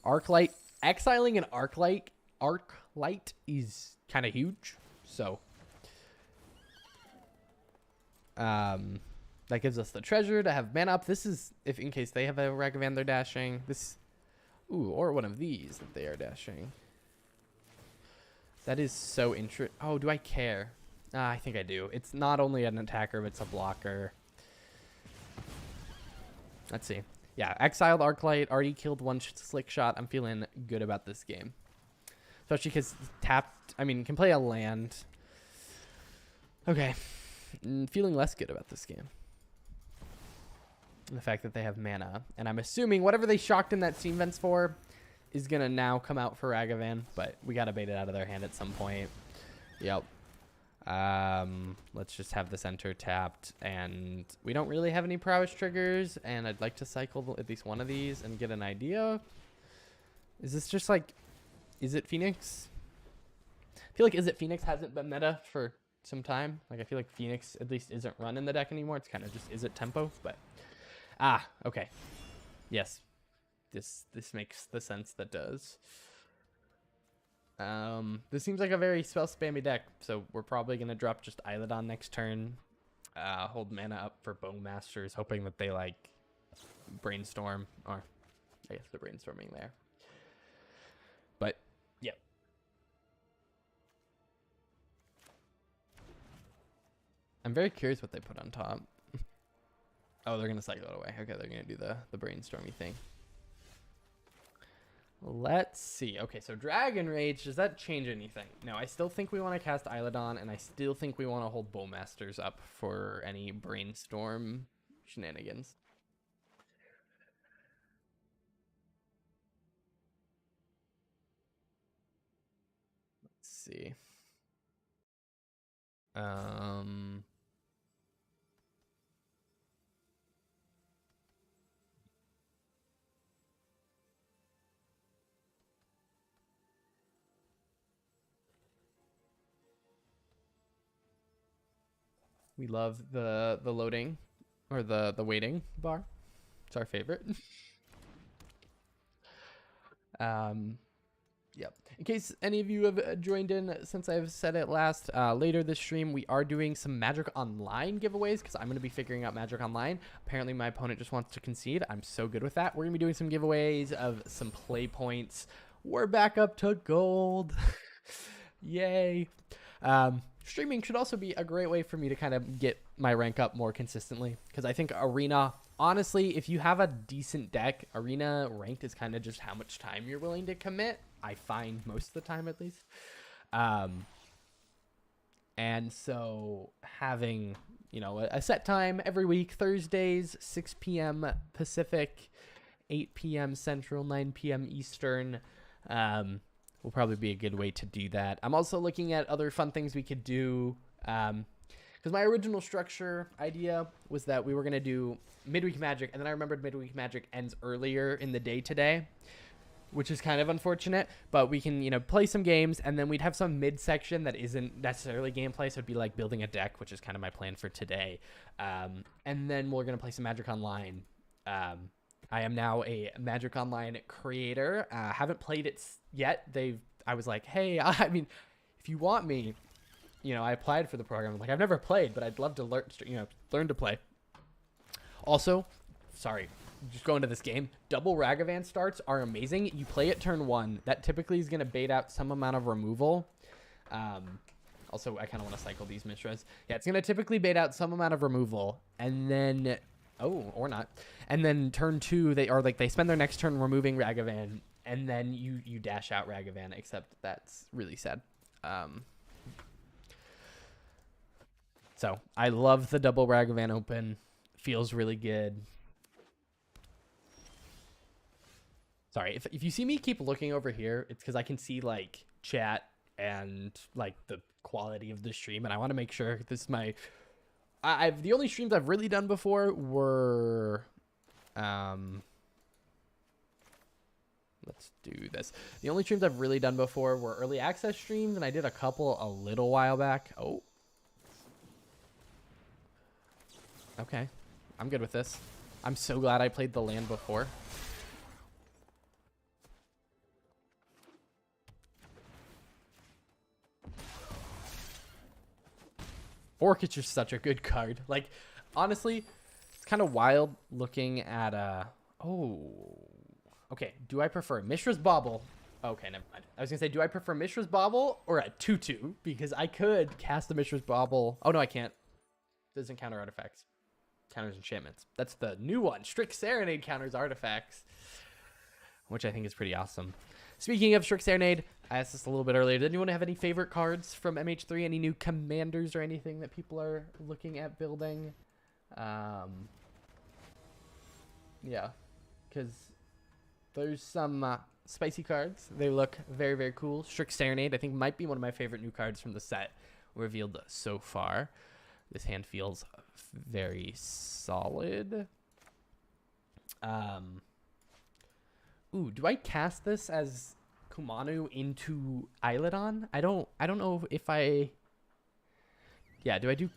Arclight, exiling an Arclight is kind of huge, so that gives us the treasure to have mana up. This is if in case they have a Ragavan they're dashing. Or one of these that they are dashing. That is so interesting. Oh, do I care? I think I do. It's not only an attacker, but it's a blocker. Let's see. Yeah, exiled Arclight, already killed 1 slick shot. I'm feeling good about this game. Especially because can play a land. Okay. Feeling less good about this game. The fact that they have mana. And I'm assuming whatever they shocked in that Steam Vents for is going to now come out for Ragavan. But we got to bait it out of their hand at some point. Yep. Let's just have the center tapped. And we don't really have any prowess triggers. And I'd like to cycle at least one of these and get an idea. Is this just like... Is it Phoenix? I feel like Is It Phoenix hasn't been meta for some time. Like, I feel like Phoenix at least isn't run in the deck anymore. It's kind of just Is It Tempo, but... okay. Yes. This makes the sense that does. This seems like a very spell spammy deck, so we're probably going to drop just Eilidon next turn. Hold mana up for Bowmasters, hoping that they, like, brainstorm, or I guess they're brainstorming there. But, yeah. I'm very curious what they put on top. Oh, they're going to cycle it away. Okay, they're going to do the brainstormy thing. Let's see. Okay, so Dragon Rage, does that change anything? No, I still think we want to cast Eilidon, and I still think we want to hold Bowmasters up for any brainstorm shenanigans. Let's see. Um, we love the loading or the waiting bar. It's our favorite. um, Yep. In case any of you have joined in since I've said it last, later this stream, we are doing some Magic Online giveaways because I'm going to be figuring out Magic Online. Apparently, my opponent just wants to concede. I'm so good with that. We're going to be doing some giveaways of some play points. We're back up to gold. Yay. Streaming should also be a great way for me to kind of get my rank up more consistently because I think Arena, honestly, if you have a decent deck, Arena ranked is kind of just how much time you're willing to commit. I find most of the time, at least. And so having, you know, a set time every week, Thursdays, 6 p.m. Pacific, 8 p.m. Central, 9 p.m. Eastern, will probably be a good way to do that. I'm also looking at other fun things we could do. Because my original structure idea was that we were going to do Midweek Magic, and then I remembered Midweek Magic ends earlier in the day today, which is kind of unfortunate, but we can, you know, play some games, and then we'd have some midsection that isn't necessarily gameplay, so it'd be like building a deck, which is kind of my plan for today. And then we're going to play some Magic Online. I am now a Magic Online creator. Haven't played it yet. I was like, hey, I mean, if you want me, you know, I applied for the program. I'm like, I've never played, but I'd love to learn to play. Also, sorry, just going to this game. Double Ragavan starts are amazing. You play it turn 1. That typically is going to bait out some amount of removal. Also, I kind of want to cycle these Mishras. Yeah, it's going to typically bait out some amount of removal, and then, oh, or not. And then turn 2, they spend their next turn removing Ragavan, and then you dash out Ragavan. Except that's really sad. So I love the double Ragavan open. Feels really good. Sorry, if you see me keep looking over here, it's because I can see like chat and like the quality of the stream, and I want to make sure this is my. The only streams I've really done before were, let's do this. The only streams I've really done before were early access streams, and I did a couple a little while back. Oh, okay, I'm good with this. I'm so glad I played the land before. Fork is just such a good card. Like, honestly, it's kind of wild looking at oh, okay. Do I prefer Mishra's Bauble? Okay, never mind. I was gonna say, do I prefer Mishra's Bauble or a 2/2? Because I could cast the Mishra's Bauble. Oh no, I can't. Doesn't counter artifacts. Counters enchantments. That's the new one. Strict Serenade counters artifacts, which I think is pretty awesome. Speaking of Strict Serenade, I asked this a little bit earlier. Did anyone have any favorite cards from MH3? Any new commanders or anything that people are looking at building? Yeah, because there's some spicy cards. They look very, very cool. Strict Serenade, I think, might be one of my favorite new cards from the set revealed so far. This hand feels very solid. Ooh, do I cast this as Kumano into Eilidon? I don't know if I. Yeah, do I do?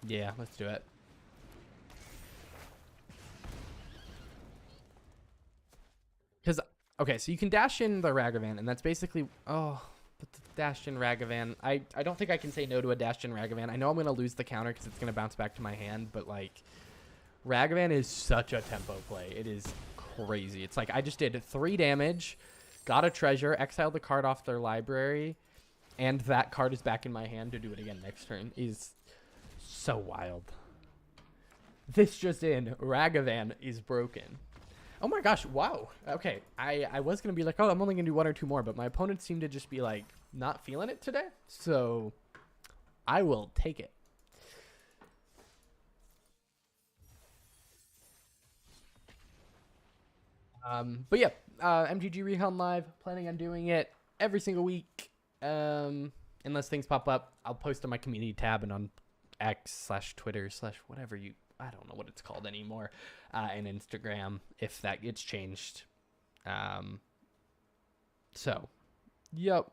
Yeah, let's do it. Because okay, so you can dash in the Ragavan, and that's basically but the dashed in Ragavan. I don't think I can say no to a dashed in Ragavan. I know I'm gonna lose the counter because it's gonna bounce back to my hand, but like. Ragavan is such a tempo play. It is crazy. It's like I just did 3 damage, got a treasure, exiled the card off their library, and that card is back in my hand to do it again next turn. Is so wild. This just in, Ragavan is broken. Oh my gosh, wow. Okay, I was going to be like, oh, I'm only going to do 1 or 2 more, but my opponent seemed to just be like, not feeling it today. So I will take it. But yeah, MTG Recon Live, planning on doing it every single week. Unless things pop up, I'll post on my community tab and on X/Twitter/ whatever I don't know what it's called anymore, and Instagram if that gets changed. So, yep.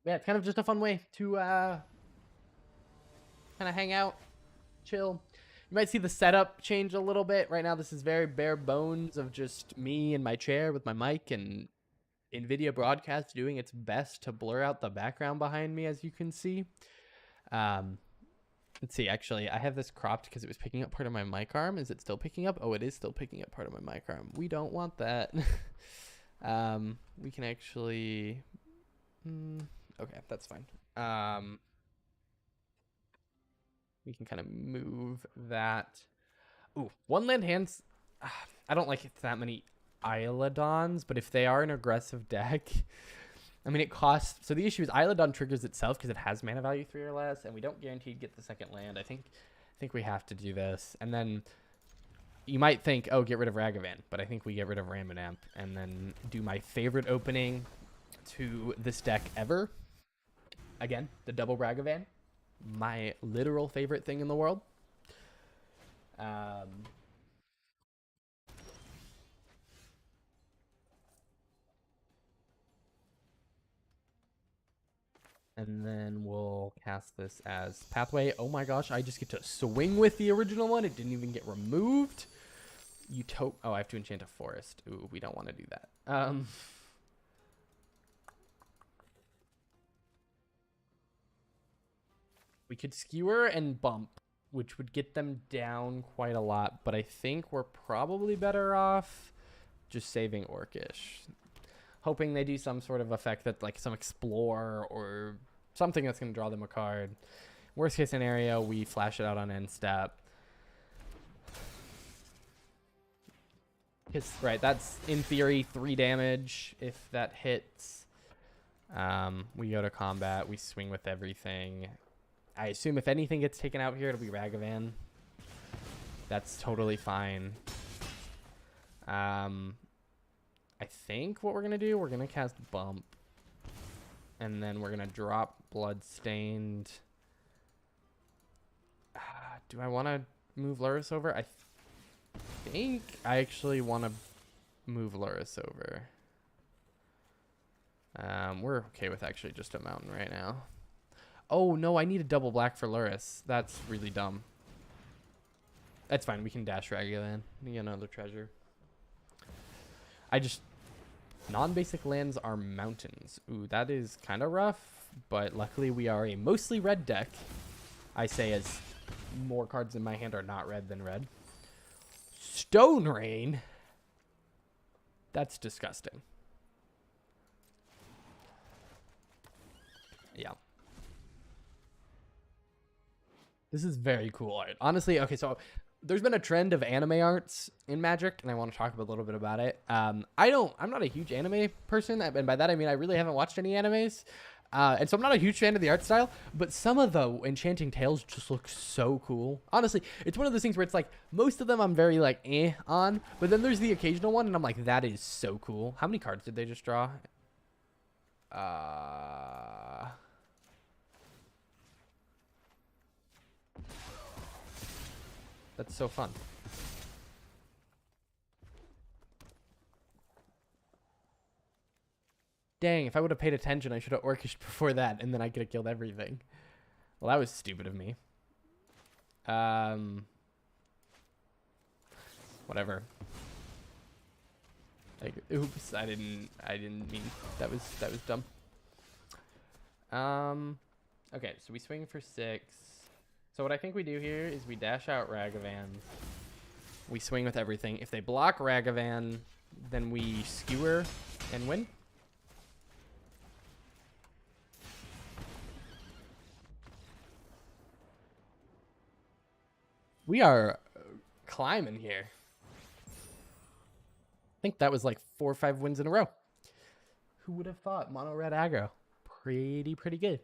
Yeah, it's kind of just a fun way to kind of hang out, chill. You might see the setup change a little bit. Right now, this is very bare bones of just me in my chair with my mic and NVIDIA broadcast doing its best to blur out the background behind me, as you can see. Let's see, actually, I have this cropped because it was picking up part of my mic arm. Is it still picking up? Oh, it is still picking up part of my mic arm. We don't want that. We can actually... okay, that's fine. We can kind of move that. Ooh, one land hands. I don't like it that many Isladons, but if they are an aggressive deck, I mean, it costs. So the issue is Isladon triggers itself because it has mana value 3 or less, and we don't guarantee to get the second land. I think we have to do this, and then you might think, oh, get rid of Ragavan, but I think we get rid of Ramanamp and then do my favorite opening to this deck ever. Again, the double Ragavan. My literal favorite thing in the world. And then we'll cast this as Pathway. Oh my gosh, I just get to swing with the original one. It didn't even get removed. Oh, I have to enchant a forest. Ooh, we don't want to do that. We could skewer and bump, which would get them down quite a lot, but I think we're probably better off just saving Orcish. Hoping they do some sort of effect that, like, some explore or something that's going to draw them a card. Worst case scenario, we flash it out on end step. Right, that's in theory 3 damage if that hits. We go to combat, we swing with everything. I assume if anything gets taken out here, it'll be Ragavan. That's totally fine. I think what we're going to do, we're going to cast Bump. And then we're going to drop Bloodstained. Do I want to move Lurrus over? I think I actually want to move Lurrus over. We're okay with actually just a mountain right now. Oh, no, I need a double black for Lurrus. That's really dumb. That's fine. We can dash Ragavan. We get another treasure. Non-basic lands are mountains. Ooh, that is kind of rough, but luckily we are a mostly red deck. I say as more cards in my hand are not red than red. Stone Rain? That's disgusting. Yeah. This is very cool art. Honestly, okay, so there's been a trend of anime arts in Magic, and I want to talk a little bit about it. I'm not a huge anime person, and by that I mean I really haven't watched any animes. And so I'm not a huge fan of the art style, but some of the Enchanting Tales just look so cool. Honestly, it's one of those things where it's like, most of them I'm very like, on, but then there's the occasional one, and I'm like, that is so cool. How many cards did they just draw? That's so fun. Dang, if I would have paid attention, I should have Orcish before that, and then I could have killed everything. Well, that was stupid of me. Whatever. Oops, I didn't mean that was dumb. Okay, so we swing for 6. So what I think we do here is we dash out Ragavan. We swing with everything. If they block Ragavan, then we skewer and win. We are climbing here. I think that was like 4 or 5 wins in a row. Who would have thought? Mono red aggro. Pretty good.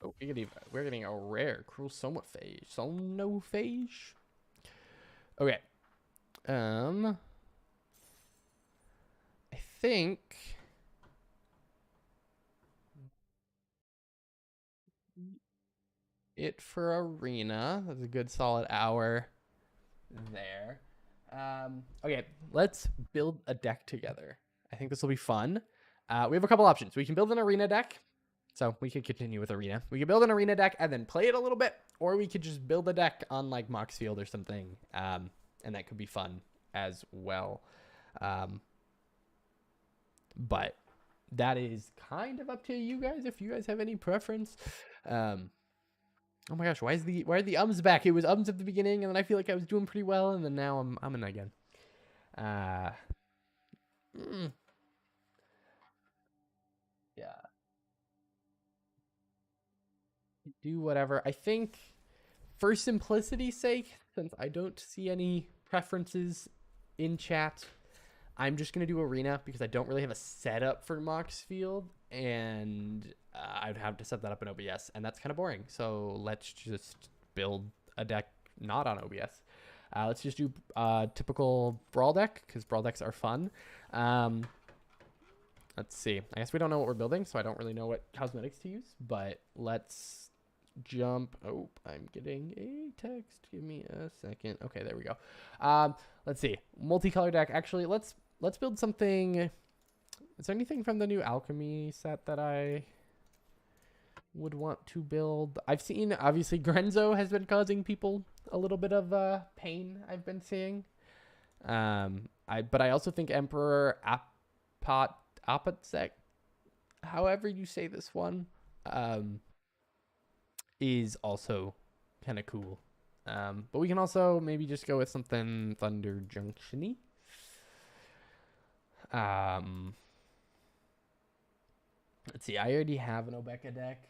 Oh, Oh, we're getting a rare Cruel Sonophage. Sonophage. Okay. I think it for arena. That's a good solid hour there. Okay, let's build a deck together. I think this will be fun. We have a couple options. We can build an arena deck. So we could continue with arena. We could build an arena deck and then play it a little bit, or we could just build a deck on like Moxfield or something. And that could be fun as well. But that is kind of up to you guys if you guys have any preference. Oh my gosh, why are the ums back? It was ums at the beginning, and then I feel like I was doing pretty well, and then now I'm umming again. Yeah. Do whatever. I think for simplicity's sake, since I don't see any preferences in chat, I'm just going to do arena because I don't really have a setup for Moxfield, and I'd have to set that up in OBS, and that's kind of boring. So let's just build a deck not on OBS. Let's just do typical brawl deck because brawl decks are fun. Let's see. I guess we don't know what we're building, so I don't really know what cosmetics to use, but let's jump. Oh, I'm getting a text. Give me a second. Okay, there we go. Let's see. Multicolor deck. Actually, let's build something. Is there anything from the new alchemy set that I would want to build? I've seen, obviously, Grenzo has been causing people a little bit of pain, I've been seeing. But I also think Emperor Apatsek, however you say this one, is also kind of cool. But we can also maybe just go with something Thunder Junction-y. Let's see. I already have an Obeka deck.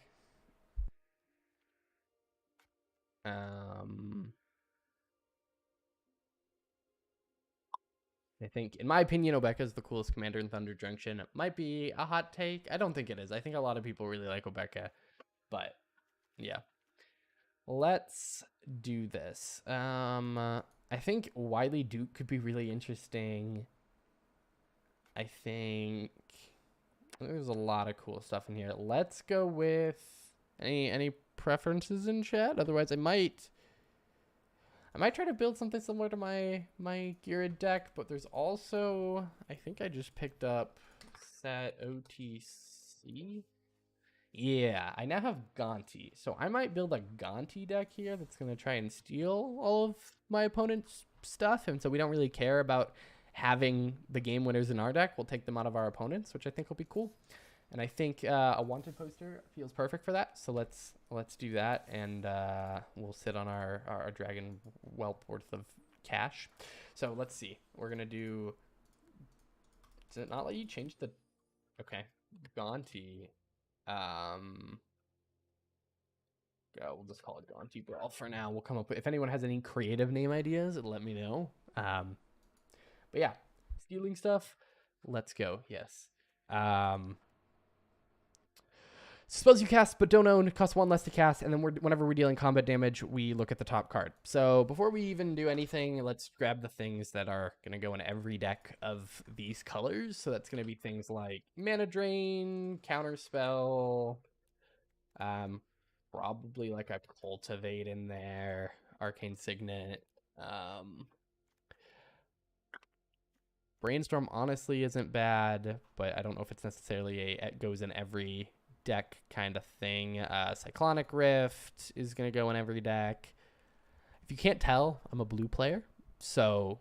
I think, in my opinion, Obeka is the coolest commander in Thunder Junction. It might be a hot take. I don't think it is. I think a lot of people really like Obeka, but yeah. Let's do this. I think Wily Duke could be really interesting. I think there's a lot of cool stuff in here. Let's go with any preferences in chat. Otherwise, I might try to build something similar to my Gira deck, but there's also, I think I just picked up set OTC. Yeah, I now have Ganty. So I might build a Ganty deck here that's going to try and steal all of my opponent's stuff. And so we don't really care about having the game winners in our deck. We'll take them out of our opponents, which I think will be cool. And I think a wanted poster feels perfect for that. So let's do that, and we'll sit on our dragon whelp worth of cash. So let's see. We're gonna do. Does it not let you change the? Okay, Ganty. We'll just call it Ganty Brawl for now. We'll come up with, if anyone has any creative name ideas, let me know. But yeah, stealing stuff. Let's go. Yes. Spells you cast but don't own cost 1 less to cast, and then whenever we're dealing combat damage, we look at the top card. So before we even do anything, let's grab the things that are going to go in every deck of these colors. So that's going to be things like Mana Drain, Counterspell, probably like a Cultivate in there, Arcane Signet. Brainstorm honestly isn't bad, but I don't know if it's necessarily it goes in every deck kind of thing. Cyclonic Rift is going to go in every deck. If you can't tell, I'm a blue player, so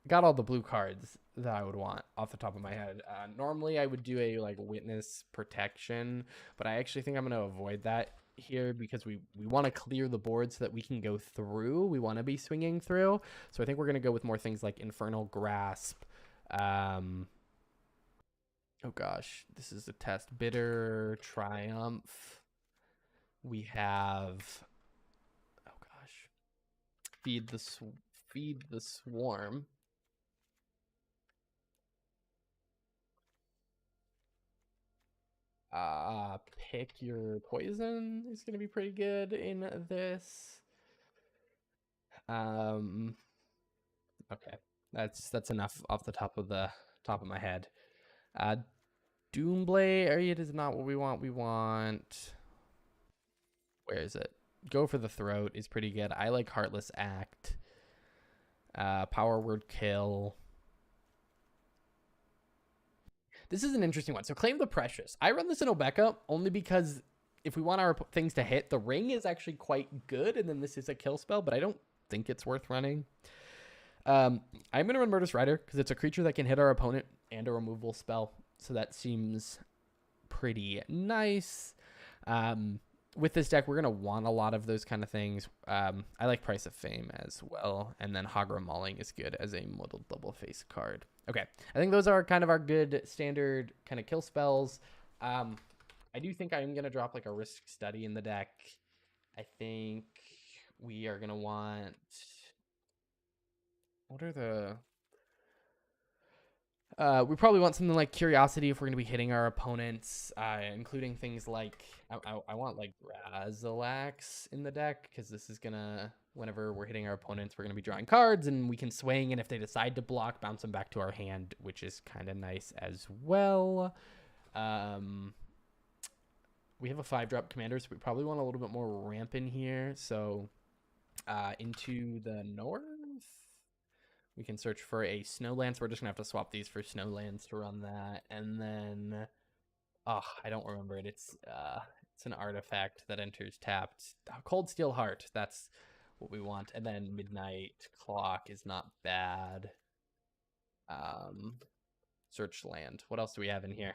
got all the blue cards that I would want off the top of my head. Normally I would do a like Witness Protection, but I actually think I'm going to avoid that here because we want to clear the board so that we can go through. We want to be swinging through, so I think we're going to go with more things like Infernal Grasp. Oh gosh, this is a test. Bitter Triumph. We have, oh gosh, Feed the Swarm. pick your poison is going to be pretty good in this. Okay, that's enough off the top of my head. Doomblade area is not what we want. We want, where is it? Go for the Throat is pretty good. I like Heartless Act. Power Word Kill. This is an interesting one. So Claim the Precious. I run this in Obeka only because if we want our things to hit, the ring is actually quite good, and then this is a kill spell, but I don't think it's worth running. I'm going to run Murderous Rider because it's a creature that can hit our opponent and a removal spell, so that seems pretty nice. With this deck, we're going to want a lot of those kind of things. I like Price of Fame as well, and then Hagra Mauling is good as a modal double face card. Okay, I think those are kind of our good standard kind of kill spells. I do think I'm going to drop like a Risk Study in the deck. I think we are going to want... What are the... we probably want something like Curiosity if we're going to be hitting our opponents, including things like... I want like Razzalax in the deck, because this is going to... Whenever we're hitting our opponents, we're going to be drawing cards, and we can swing, and if they decide to block, bounce them back to our hand, which is kind of nice as well. We have a 5-drop commander, so we probably want a little bit more ramp in here. So into the north, we can search for a Snowlands. We're just going to have to swap these for Snowlands to run that. And then, I don't remember it. It's an artifact that enters tapped. Cold Steel Heart, that's what we want. And then Midnight Clock is not bad. Search land. What else do we have in here?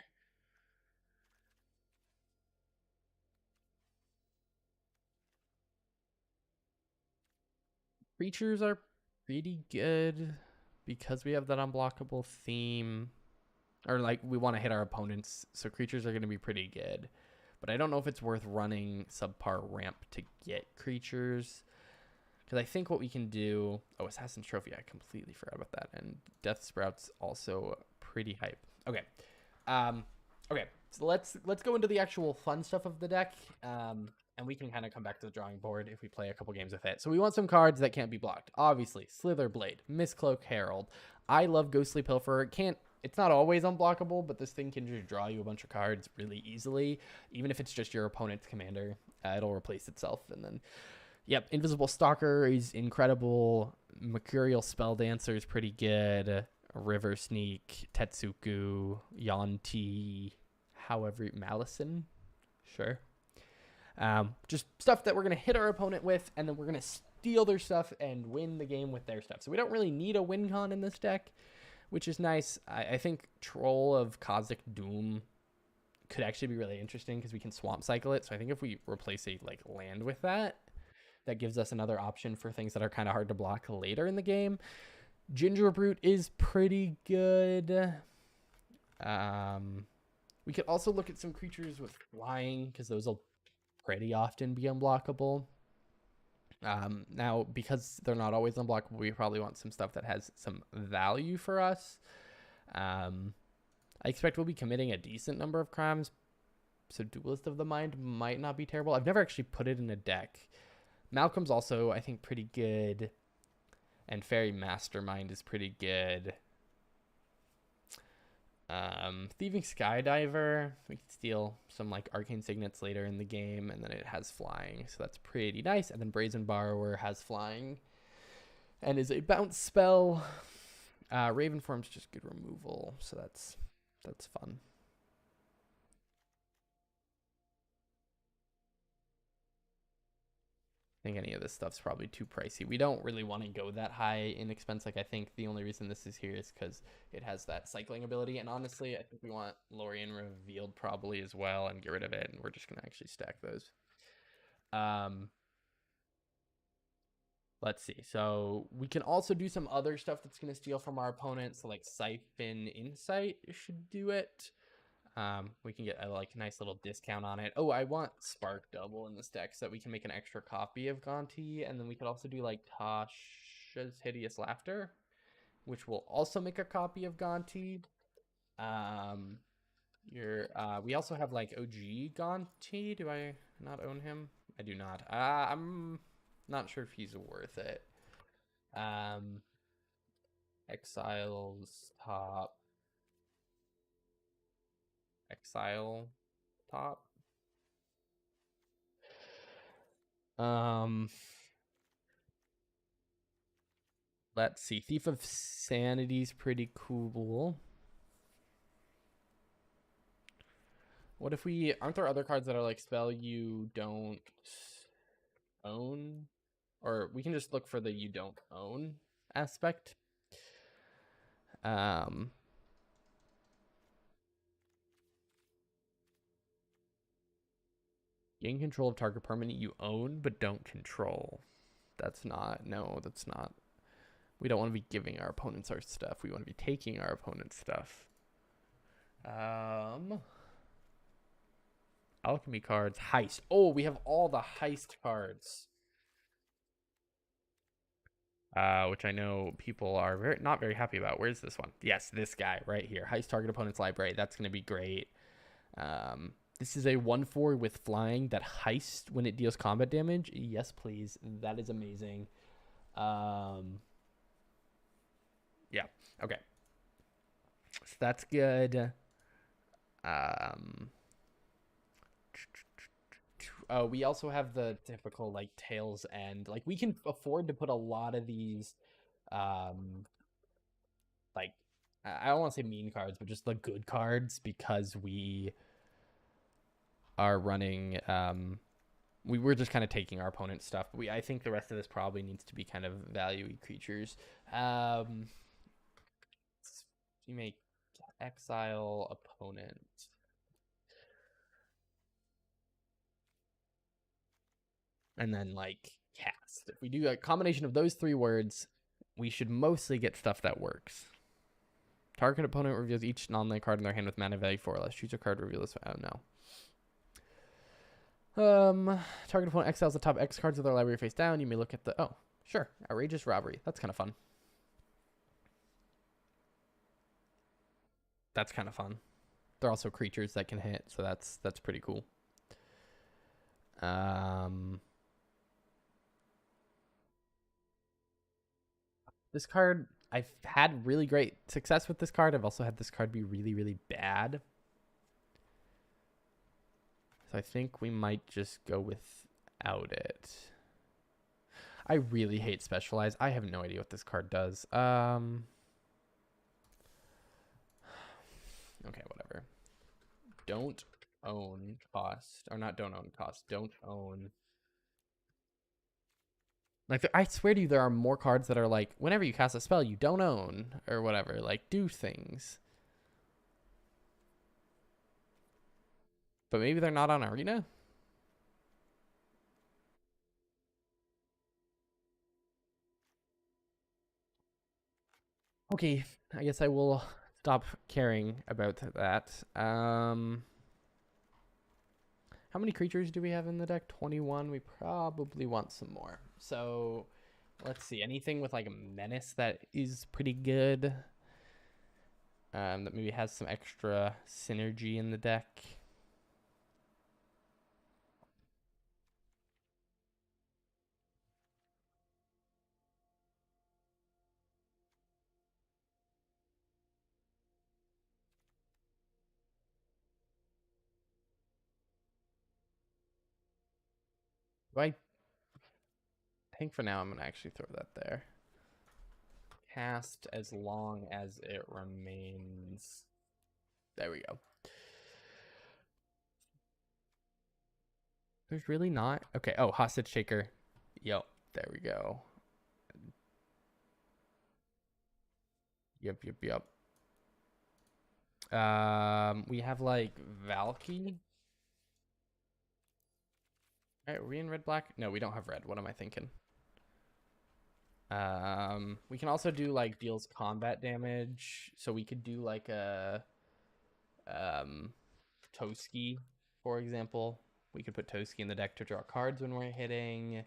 Creatures are pretty good because we have that unblockable theme. Or like we want to hit our opponents, so creatures are going to be pretty good. But I don't know if it's worth running subpar ramp to get creatures. Because I think what we can do... Oh, Assassin's Trophy. I completely forgot about that. And Death Sprout's also pretty hype. Okay. Okay. So let's go into the actual fun stuff of the deck. And we can kind of come back to the drawing board if we play a couple games with it. So we want some cards that can't be blocked. Obviously, Slitherblade, Mistcloak Herald. I love Ghostly Pilferer. It's not always unblockable, but this thing can just draw you a bunch of cards really easily. Even if it's just your opponent's commander, it'll replace itself. And then, yep, Invisible Stalker is incredible. Mercurial Spelldancer is pretty good. River Sneak, Tetsuku, Yanti, however, Malison, sure. Just stuff that we're going to hit our opponent with, and then we're going to steal their stuff and win the game with their stuff. So we don't really need a win con in this deck, which is nice. I think Troll of Cosmic Doom could actually be really interesting because we can swamp cycle it. So I think if we replace a land with that, that gives us another option for things that are kind of hard to block later in the game. Ginger Brute is pretty good. We could also look at some creatures with flying because those will pretty often be unblockable. Now, because they're not always unblockable, we probably want some stuff that has some value for us. I expect we'll be committing a decent number of crimes, so Duelist of the Mind might not be terrible. I've never actually put it in a deck. Malcolm's also, I think, pretty good, and Fairy Mastermind is pretty good. Thieving Skydiver, we can steal some like Arcane Signets later in the game, and then it has flying, so that's pretty nice. And then Brazen Borrower has flying and is a bounce spell. Raven Form's just good removal, so that's fun. I think any of this stuff's probably too pricey. We don't really want to go that high in expense. Like, I think the only reason this is here is because it has that cycling ability. And honestly, I think we want Lorien Revealed probably as well and get rid of it. And we're just going to actually stack those. Let's see. So we can also do some other stuff that's going to steal from our opponent. So like Siphon Insight should do it. We can get a nice little discount on it. Oh, I want Spark Double in this deck so that we can make an extra copy of Ganty, and then we could also do like Tasha's Hideous Laughter, which will also make a copy of Ganty. We also have like OG Ganty. Do I not own him? I do not. I'm not sure if he's worth it. Exiles top. Exile top. Let's see. Thief of Sanity's pretty cool. What if aren't there other cards that are like spell you don't own? Or we can just look for the you don't own aspect. Gain control of target permanent you own but don't control. That's not. We don't want to be giving our opponents our stuff. We want to be taking our opponent's stuff. Alchemy cards. Heist. Oh, we have all the heist cards. Which I know people are not very happy about. Where's this one? Yes, this guy right here. Heist target opponent's library. That's going to be great. This is a 1/4 with flying that heist when it deals combat damage. Yes, please. That is amazing. Yeah. Okay. So that's good. We also have the typical like Tails End. Like we can afford to put a lot of these, like I don't want to say mean cards, but just the good cards because we are running. We were just kind of taking our opponent's stuff. But I think the rest of this probably needs to be kind of value-y creatures. You make exile opponent. And then like cast. If we do a combination of those 3 words, we should mostly get stuff that works. Target opponent reveals each non-land card in their hand with mana value 4 or less. Choose a card, reveal this. Oh no. Target opponent exiles the top X cards of their library face down. You may look at the sure. Outrageous robbery. That's kind of fun. That's kind of fun. They're also creatures that can hit, so that's pretty cool. This card, I've had really great success with this card. I've also had this card be really, really bad. So I think we might just go without it. I really hate Specialize. I have no idea what this card does. Okay, whatever. Don't own cost. Or not don't own cost. Don't own. Like, I swear to you, there are more cards that are like, whenever you cast a spell, you don't own. Or whatever. Like, do things. But maybe they're not on Arena? Okay, I guess I will stop caring about that. How many creatures do we have in the deck? 21. We probably want some more. So let's see. Anything with like a menace that is pretty good. That maybe has some extra synergy in the deck. I think for now I'm going to actually throw that there. Cast as long as it remains. There we go. There's really not. Okay. Oh, Hostage Taker. Yep. There we go. Yep. We have like Valky. All right, are we in red black? No, we don't have red. What am I thinking? We can also do like deals combat damage. So we could do like a Toski, for example. We could put Toski in the deck to draw cards when we're hitting.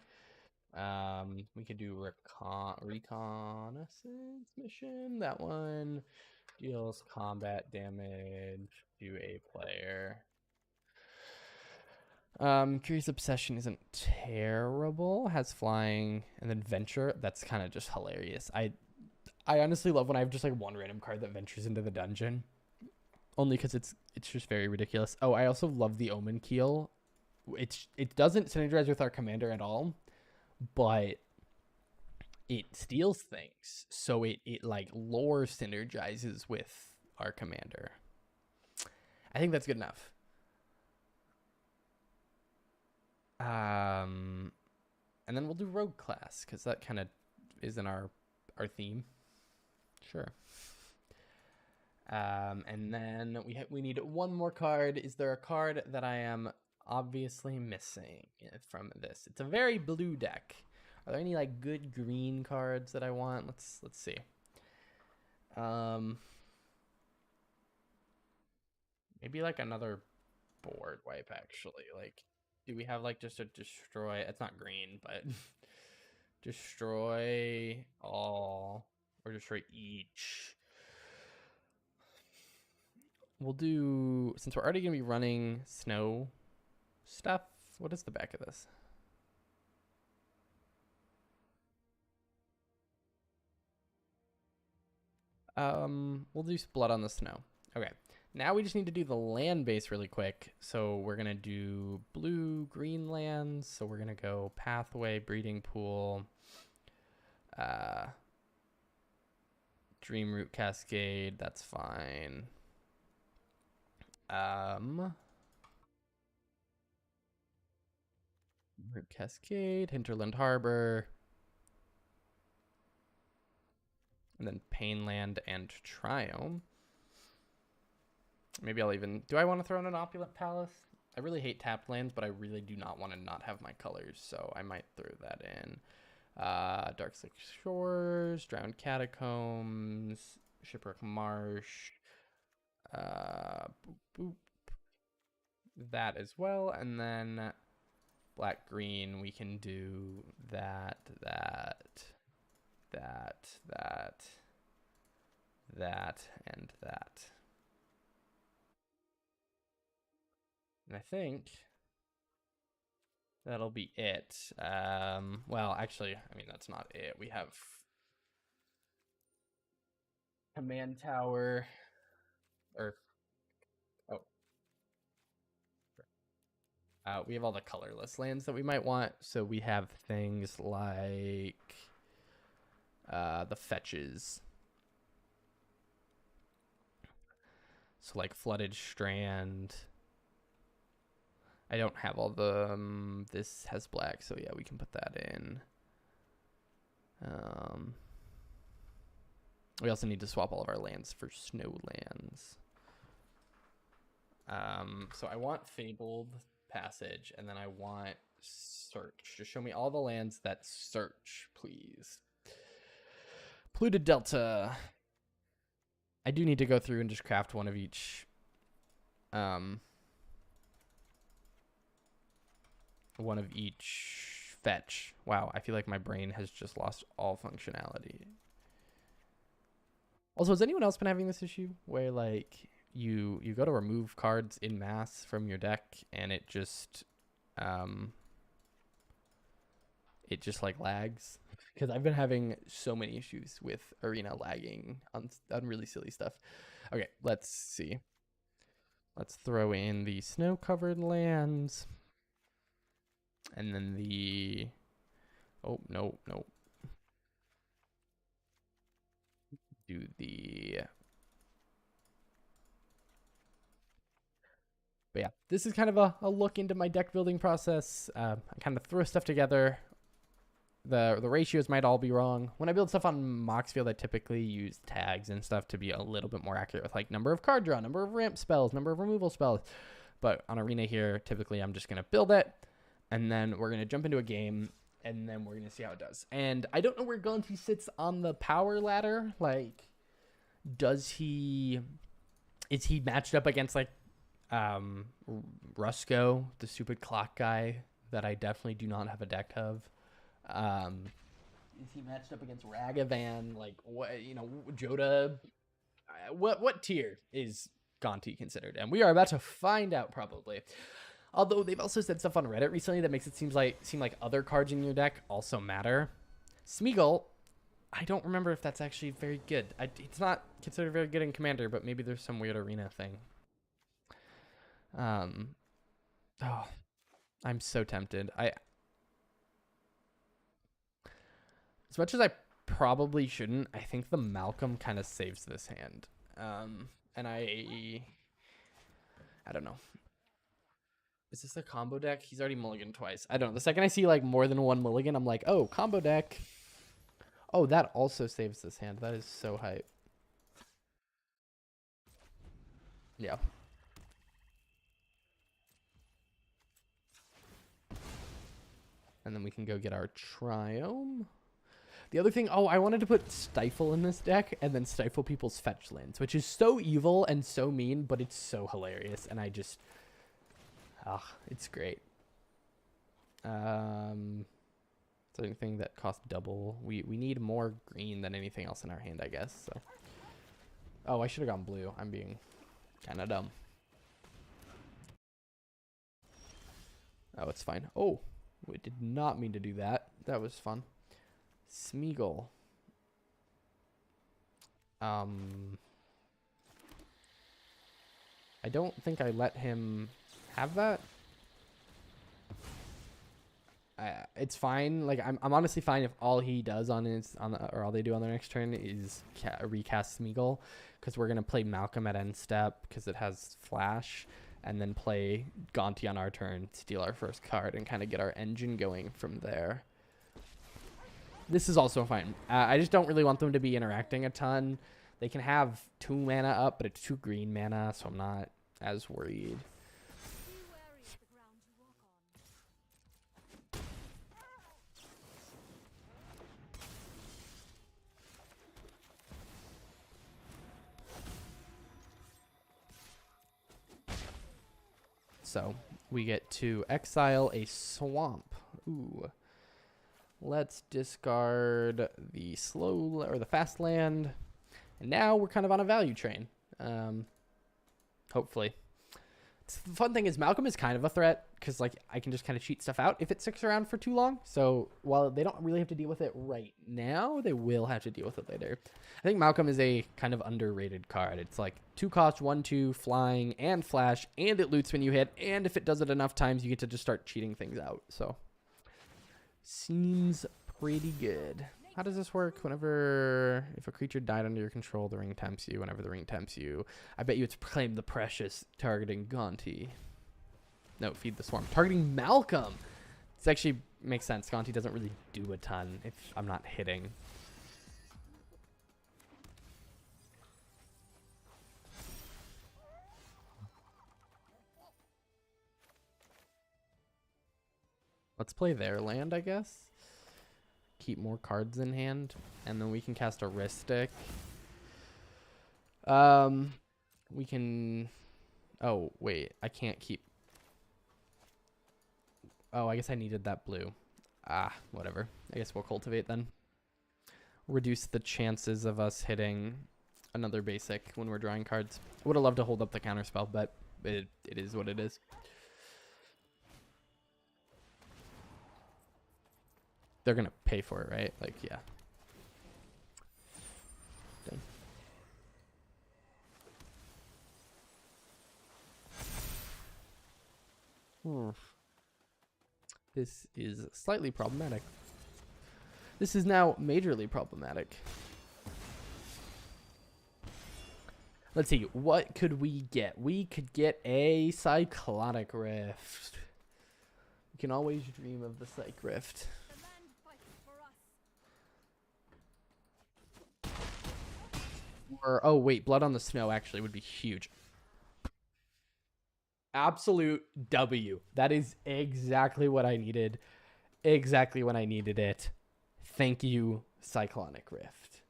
We could do reconnaissance mission. That one deals combat damage. do a player. Curious Obsession isn't terrible. Has flying and then Venture. That's kind of just hilarious. I honestly love when I have just like one random card that ventures into the dungeon. Only because it's just very ridiculous. Oh, I also love the Omen Keel. It doesn't synergize with our commander at all, but it steals things. So it like lore synergizes with our commander. I think that's good enough. And then we'll do rogue class because that kind of is in our theme. Sure. And then we need one more card. Is there a card that I am obviously missing from this? It's a very blue deck. Are there any like good green cards that I want? Let's see. Maybe like another board wipe actually. Like, do we have like just a destroy? It's not green, but destroy all or destroy each. We'll do, since we're already going to be running snow stuff. What is the back of this? We'll do Blood on the Snow. Okay. Now we just need to do the land base really quick. So we're going to do blue, green lands. So we're going to go Pathway, Breeding Pool, Dream Root Cascade. That's fine. Root Cascade, Hinterland Harbor, and then Painland and Triome. Maybe I'll even... Do I want to throw in an Opulent Palace? I really hate tapped lands, but I really do not want to not have my colors, so I might throw that in. Darkslick Shores, Drowned Catacombs, Shipwreck Marsh, boop, boop. That as well, and then black-green, we can do that, and that. And I think that'll be it. Well, actually, I mean, that's not it. We have Command Tower, or, oh. We have all the colorless lands that we might want. So we have things like the fetches. So like Flooded Strand. I don't have all the, this has black, so yeah, we can put that in. We also need to swap all of our lands for snow lands. So I want Fabled Passage, and then I want Search. Just show me all the lands that search, please. Polluted Delta. I do need to go through and just craft one of each. One of each fetch. Wow, I feel like my brain has just lost all functionality. Also, has anyone else been having this issue where like you go to remove cards in mass from your deck and it just like lags? Because I've been having so many issues with Arena lagging on really silly stuff. Okay, let's see. Let's throw in the snow-covered lands. And then the... Oh, no. Do the... But yeah, this is kind of a look into my deck building process. I kind of throw stuff together. The ratios might all be wrong. When I build stuff on Moxfield, I typically use tags and stuff to be a little bit more accurate with like number of card draw, number of ramp spells, number of removal spells. But on Arena here, typically I'm just going to build it, and then we're going to jump into a game, and then we're going to see how it does. And I don't know where Ganty sits on the power ladder. Like, is he matched up against like Rusko, the stupid clock guy that I definitely do not have a deck of? Is he matched up against Ragavan? Like, what, Joda? What tier is Ganty considered? And we are about to find out, probably. Although they've also said stuff on Reddit recently that makes it seem like other cards in your deck also matter. Smeagol, I don't remember if that's actually very good. It's not considered very good in Commander, but maybe there's some weird arena thing. Oh, I'm so tempted. As much as I probably shouldn't, I think the Malcolm kind of saves this hand. And I don't know. Is this a combo deck? He's already mulliganed twice. I don't know. The second I see like more than one mulligan, I'm like, oh, combo deck. Oh, that also saves this hand. That is so hype. Yeah. And then we can go get our Triome. The other thing, oh, I wanted to put Stifle in this deck and then stifle people's fetch lands, which is so evil and so mean, but it's so hilarious. And I just, it's great. Is there anything that costs double? We need more green than anything else in our hand, I guess. So, oh, I should have gone blue. I'm being kind of dumb. Oh, it's fine. Oh, we did not mean to do that. That was fun. Smeagol. I don't think I let him have that. It's fine. Like I'm honestly fine if all he does or all they do on their next turn is recast Smeagol, because we're gonna play Malcolm at end step because it has flash, and then play Ganty on our turn, steal our first card, and kind of get our engine going from there. This is also fine. I just don't really want them to be interacting a ton. They can have 2 mana up, but it's 2 green mana, so I'm not as worried. So we get to exile a swamp. Ooh. Let's discard the slow or the fast land. And now we're kind of on a value train. Hopefully. The fun thing is Malcolm is kind of a threat because like I can just kind of cheat stuff out if it sticks around for too long. So while they don't really have to deal with it right now, they will have to deal with it later. I think Malcolm is a kind of underrated card. It's like 2 cost, 1/2, flying, and flash, and it loots when you hit. And if it does it enough times, you get to just start cheating things out. So seems pretty good. How does this work? If a creature died under your control, the ring tempts you. Whenever the ring tempts you, I bet you it's Proclaim the Precious, targeting Ganty. No, Feed the Swarm, targeting Malcolm. This actually makes sense. Ganty doesn't really do a ton if I'm not hitting. Let's play their land, I guess. Keep more cards in hand, and then we can cast a Ristic. We can. Oh wait, I can't keep. Oh, I guess I needed that blue. Whatever. I guess we'll cultivate then. Reduce the chances of us hitting another basic when we're drawing cards. Would have loved to hold up the counterspell, but it is what it is. They're gonna pay for it, right? Like, yeah. Done. This is slightly problematic. This is now majorly problematic. Let's see, what could we get? We could get a Cyclonic Rift. We can always dream of the Cyc Rift. Or, oh wait, Blood on the Snow actually would be huge. Absolute W. That is exactly what I needed. Exactly when I needed it. Thank you, Cyclonic Rift.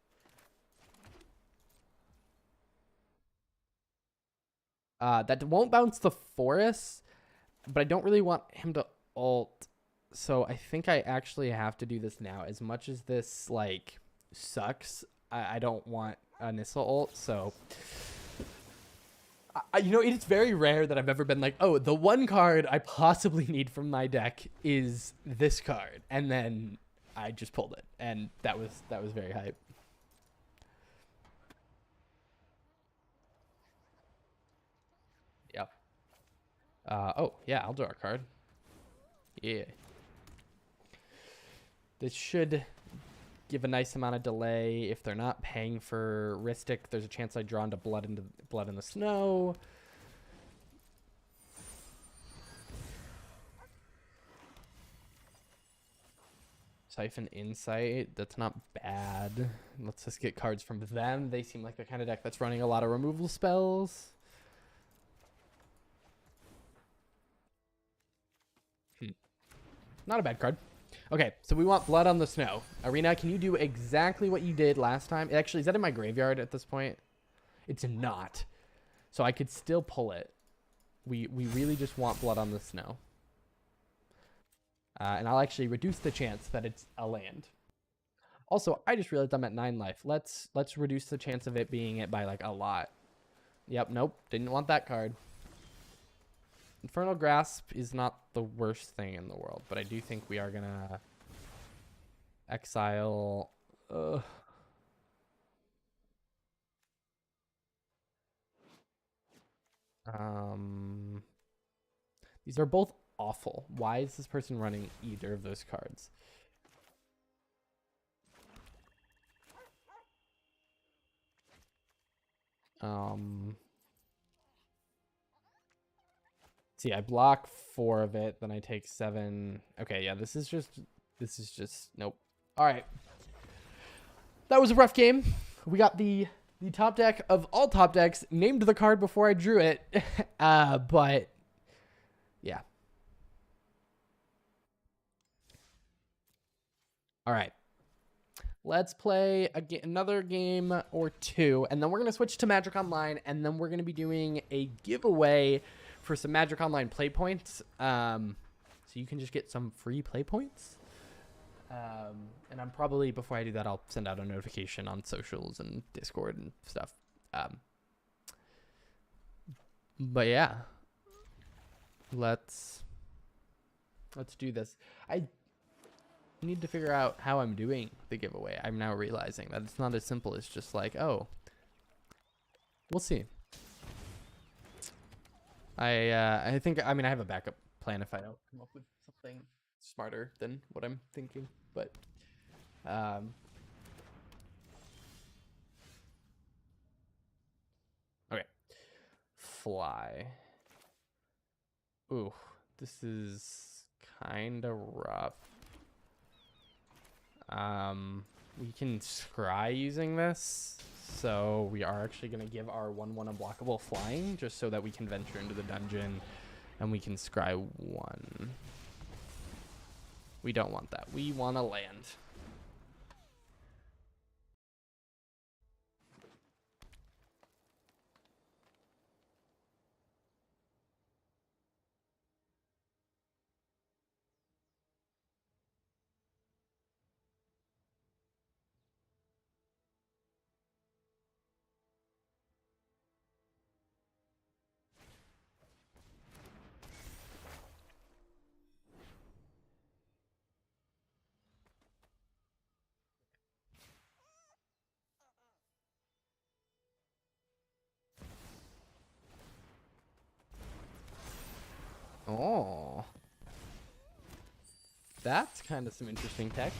That won't bounce the Forest, but I don't really want him to ult. So I think I actually have to do this now. As much as this, like, sucks, I don't want a Nissa ult, so You know, it's very rare that I've ever been like, oh, the one card I possibly need from my deck is this card, and then I just pulled it, and that was very hype. Yep. Oh yeah, I'll draw a card. Yeah. This should give a nice amount of delay. If they're not paying for Ristic, there's a chance I draw into Blood in the Snow. Siphon Insight, that's not bad. Let's just get cards from them. They seem like the kind of deck that's running a lot of removal spells. Not a bad card. Okay, so we want Blood on the Snow. Arena, can you do exactly what you did last time? Actually, is that in my graveyard at this point? It's not. So I could still pull it. We really just want Blood on the Snow. And I'll actually reduce the chance that it's a land. Also, I just realized I'm at 9 life. Let's reduce the chance of it being it by like a lot. Yep, nope, didn't want that card. Infernal Grasp is not the worst thing in the world, but I do think we are gonna exile. These are both awful. Why is this person running either of those cards? See, I block 4 of it, then I take 7. Okay, yeah, this is just nope. All right. That was a rough game. We got the top deck of all top decks, named the card before I drew it. But yeah. All right. Let's play another game or two, and then we're going to switch to Magic Online, and then we're going to be doing a giveaway for some Magic Online play points. So you can just get some free play points. And I'm probably, before I do that, I'll send out a notification on socials and Discord and stuff. But yeah, let's do this. I need to figure out how I'm doing the giveaway. I'm now realizing that it's not as simple as just like, oh, we'll see. I think, I mean, I have a backup plan if I don't come up with something smarter than what I'm thinking, but okay. Fly. Ooh, this is kind of rough. We can scry using this, so we are actually going to give our 1/1 unblockable flying just so that we can venture into the dungeon and we can scry 1. We don't want that. We want to land. Oh, that's kind of some interesting tech.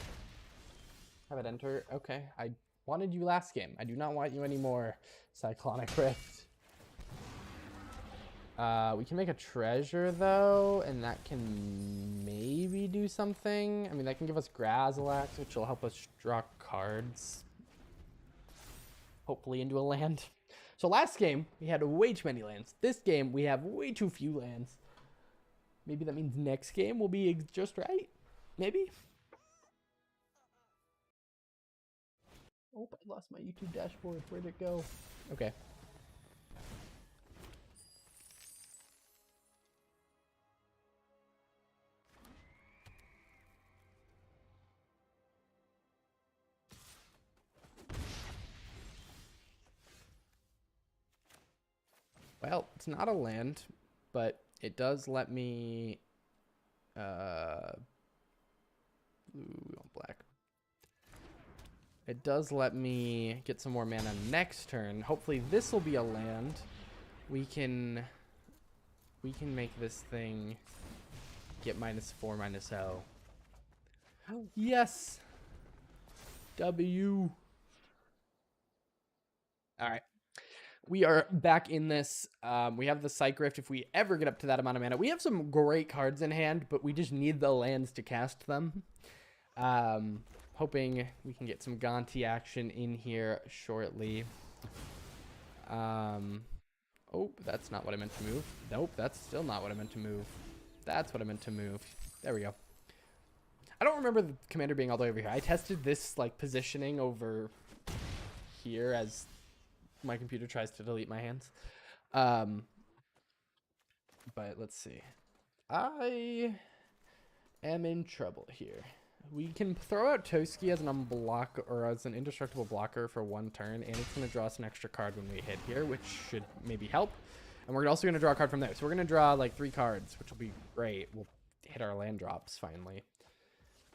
Have it enter. Okay, I wanted you last game. I do not want you anymore, Cyclonic Rift. We can make a treasure though, and that can maybe do something. I mean, that can give us Grazilax, which will help us draw cards, hopefully into a land. So last game we had way too many lands. This game we have way too few lands. Maybe that means next game will be just right. Maybe. Oh, I lost my YouTube dashboard. Where'd it go? Okay. Well, it's not a land, but it does let me... Ooh, we want black. It does let me get some more mana next turn. Hopefully this will be a land. We can make this thing get -4, -0. Yes! W. All right. We are back in this. We have the Psych Rift if we ever get up to that amount of mana. We have some great cards in hand, but we just need the lands to cast them. Hoping we can get some Ganty action in here shortly. Oh, that's not what I meant to move. Nope, that's still not what I meant to move. That's what I meant to move. There we go. I don't remember the commander being all the way over here. I tested this like positioning over here as my computer tries to delete my hands. But let's see. I am in trouble here. We can throw out Toski as an unblock or as an indestructible blocker for 1 turn, and it's going to draw us an extra card when we hit here, which should maybe help. And we're also going to draw a card from there. So we're going to draw like 3 cards, which will be great. We'll hit our land drops finally.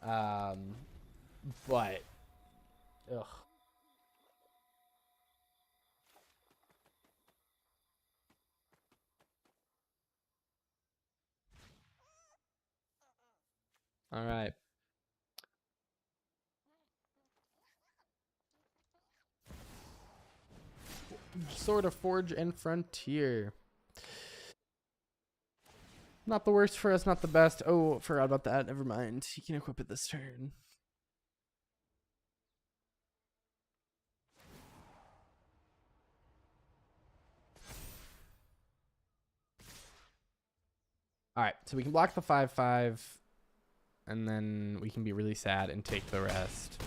But ugh. All right. Sword of Forge and Frontier. Not the worst for us, not the best. Oh, forgot about that. Never mind. You can equip it this turn. All right, so we can block the 5/5, and then we can be really sad and take the rest.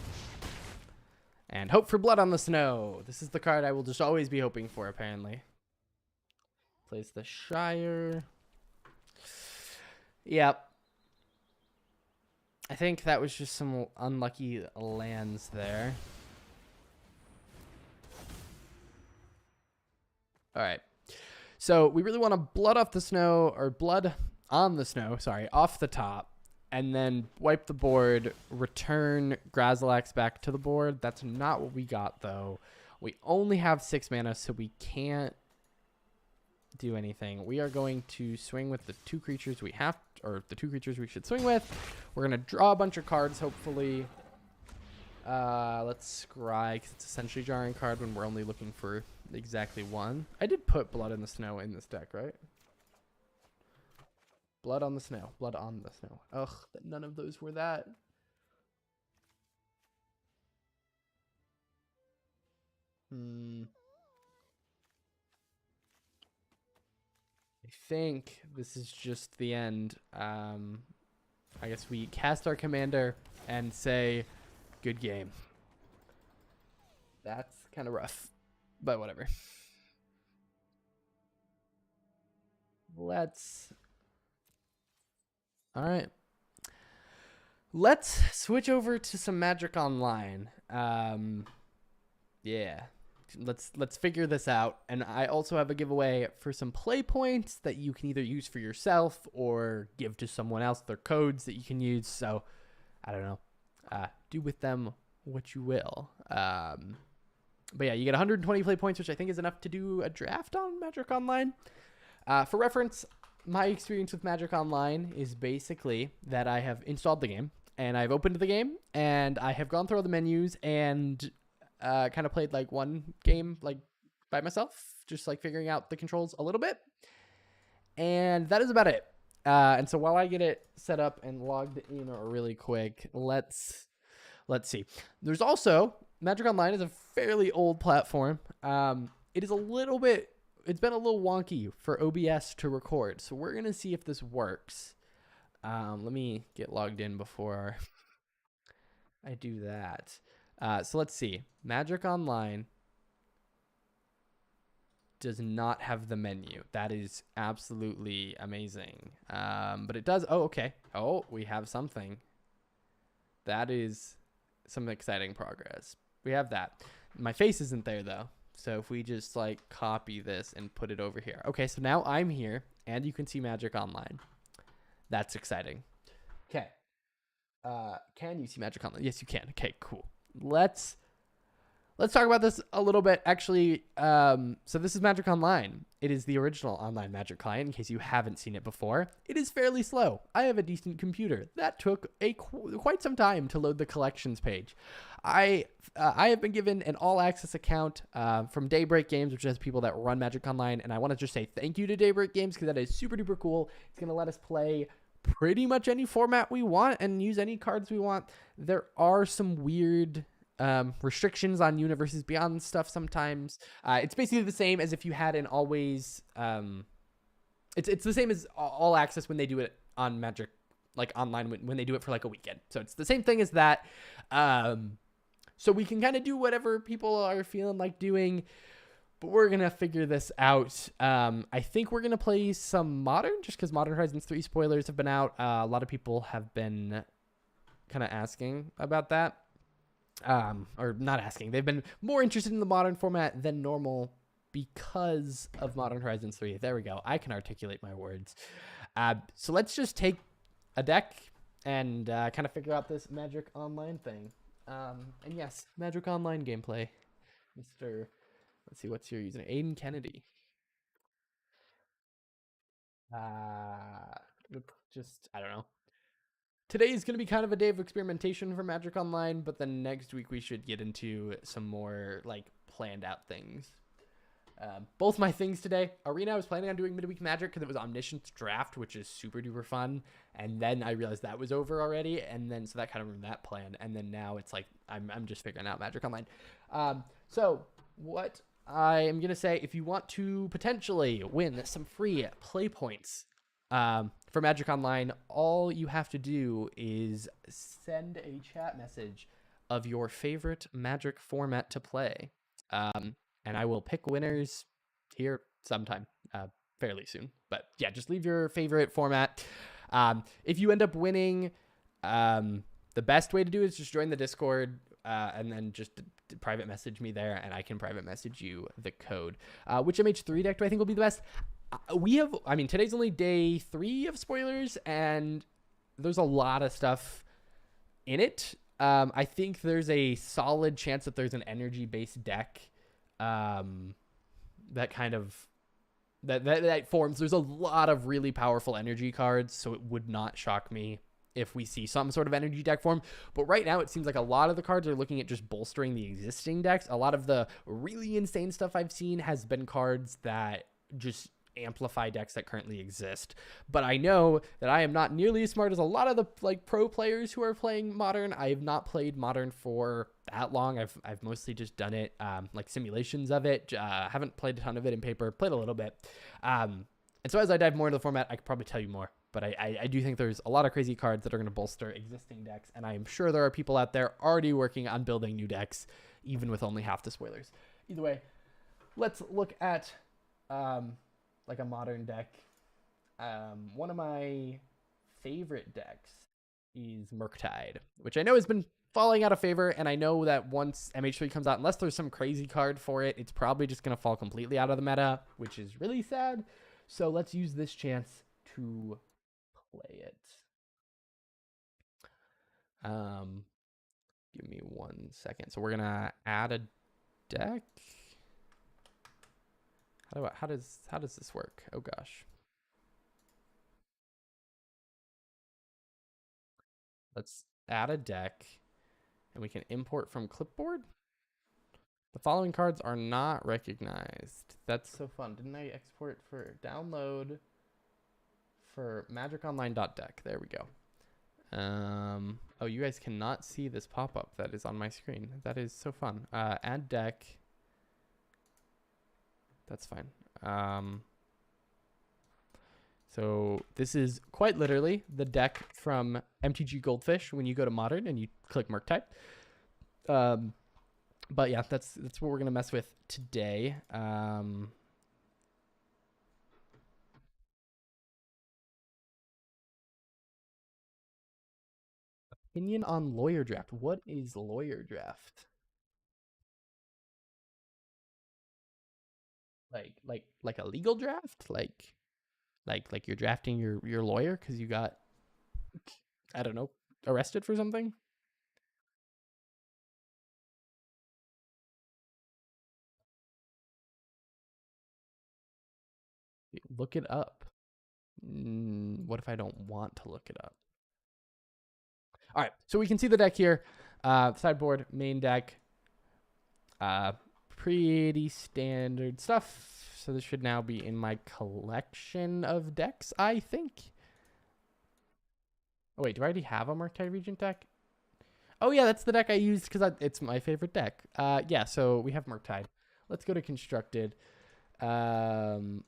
And hope for blood on the snow. This is the card I will just always be hoping for, apparently. Plays the Shire. Yep. I think that was just some unlucky lands there. All right. So we really want to blood off the snow, or blood on the snow, sorry, off the top. And then wipe the board, return Grazilax back to the board. That's not what we got, though. We only have 6 mana, so we can't do anything. We are going to swing with the 2 creatures we have, or the 2 creatures we should swing with. We're going to draw a bunch of cards, hopefully. Let's scry, because it's essentially drawing a card when we're only looking for exactly 1. I did put Blood in the Snow in this deck, right? Blood on the snow. Blood on the snow. Ugh, none of those were that. I think this is just the end. I guess we cast our commander and say, good game. That's kind of rough, but whatever. All right. Let's switch over to some Magic Online. Yeah. Let's figure this out. And I also have a giveaway for some play points that you can either use for yourself or give to someone else. They're codes that you can use. So I don't know. Do with them what you will. But yeah, you get 120 play points, which I think is enough to do a draft on Magic Online. For reference, my experience with Magic Online is basically that I have installed the game and I've opened the game and I have gone through all the menus and kind of played like one game like by myself, just like figuring out the controls a little bit. And that is about it. And so while I get it set up and logged in really quick, let's see. There's also Magic Online is a fairly old platform. It is it's been a little wonky for OBS to record. So we're going to see if this works. Let me get logged in before I do that. So let's see. Magic Online does not have the menu. That is absolutely amazing. But it does. Oh, okay. Oh, we have something. That is some exciting progress. We have that. My face isn't there, though. So if we just like copy this and put it over here. Okay, so now I'm here and you can see Magic Online. That's exciting. Okay. Can you see Magic Online? Yes, you can. Okay, cool. Let's talk about this a little bit. Actually, so this is Magic Online. It is the original online Magic client, in case you haven't seen it before. It is fairly slow. I have a decent computer. That took quite some time to load the collections page. I have been given an all-access account from Daybreak Games, which has people that run Magic Online, and I want to just say thank you to Daybreak Games because that is super duper cool. It's going to let us play pretty much any format we want and use any cards we want. There are some weird restrictions on Universes Beyond stuff sometimes. It's basically the same as if you had an always it's the same as all access when they do it on Magic, like online when they do it for like a weekend. So it's the same thing as that. So we can kind of do whatever people are feeling like doing, but we're gonna figure this out. I think we're gonna play some Modern, just because Modern Horizons 3 spoilers have been out. A lot of people have been kind of asking about that. Or not asking. They've been more interested in the Modern format than normal because of Modern Horizons 3. There we go. I can articulate my words. So let's just take a deck and kind of figure out this Magic Online thing. And yes, Magic Online gameplay. Let's see, what's your username? Aiden Kennedy. I don't know. Today is going to be kind of a day of experimentation for Magic Online, but then next week we should get into some more like planned out things. Both my things today. Arena, I was planning on doing midweek Magic because it was Omniscience Draft, which is super duper fun. And then I realized that was over already, and then so that kind of ruined that plan. And then now it's like I'm just figuring out Magic Online. So what I am gonna say, if you want to potentially win some free play points for Magic Online, all you have to do is send a chat message of your favorite Magic format to play. And I will pick winners here sometime fairly soon. But yeah, just leave your favorite format. If you end up winning, the best way to do it is just join the Discord and then just private message me there, and I can private message you the code. Which MH3 deck do I think will be the best? Today's only day 3 of spoilers, and there's a lot of stuff in it. I think there's a solid chance that there's an energy-based deck that forms. There's a lot of really powerful energy cards, so it would not shock me if we see some sort of energy deck form. But right now it seems like a lot of the cards are looking at just bolstering the existing decks. A lot of the really insane stuff I've seen has been cards that just amplify decks that currently exist. But I know that I am not nearly as smart as a lot of the like pro players who are playing Modern. I have not played Modern for that long. I've mostly just done it like simulations of it. Haven't played a ton of it in paper. Played a little bit. And so as I dive more into the format, I could probably tell you more. But I do think there's a lot of crazy cards that are going to bolster existing decks, and I am sure there are people out there already working on building new decks, even with only half the spoilers. Either way, let's look at like a Modern deck. One of my favorite decks is Murktide, which I know has been falling out of favor, and I know that once MH3 comes out, unless there's some crazy card for it, it's probably just going to fall completely out of the meta, which is really sad. So let's use this chance to play it. Give me 1 second. So we're going to add a deck. How does this work? Oh gosh. Let's add a deck, and we can import from clipboard. The following cards are not recognized. That's so fun. Didn't I export for download for magiconline.deck? There we go. Oh, you guys cannot see this pop-up that is on my screen. That is so fun. Add deck. That's fine. So this is quite literally the deck from MTG Goldfish when you go to Modern and you click Murktide. But yeah, that's what we're gonna mess with today. Opinion on Lawyer Draft. What is Lawyer Draft? Like a legal draft, like you're drafting your lawyer because you got, I don't know, arrested for something. Look it up. What if I don't want to look it up? All right, so we can see the deck here. Sideboard, main deck. Uh, Pretty standard stuff. So this should now be in my collection of decks, I think. Oh wait, do I already have a Murktide Regent deck? Oh yeah, that's the deck I used because it's my favorite deck. Yeah, so we have Murktide. Let's go to constructed. Um,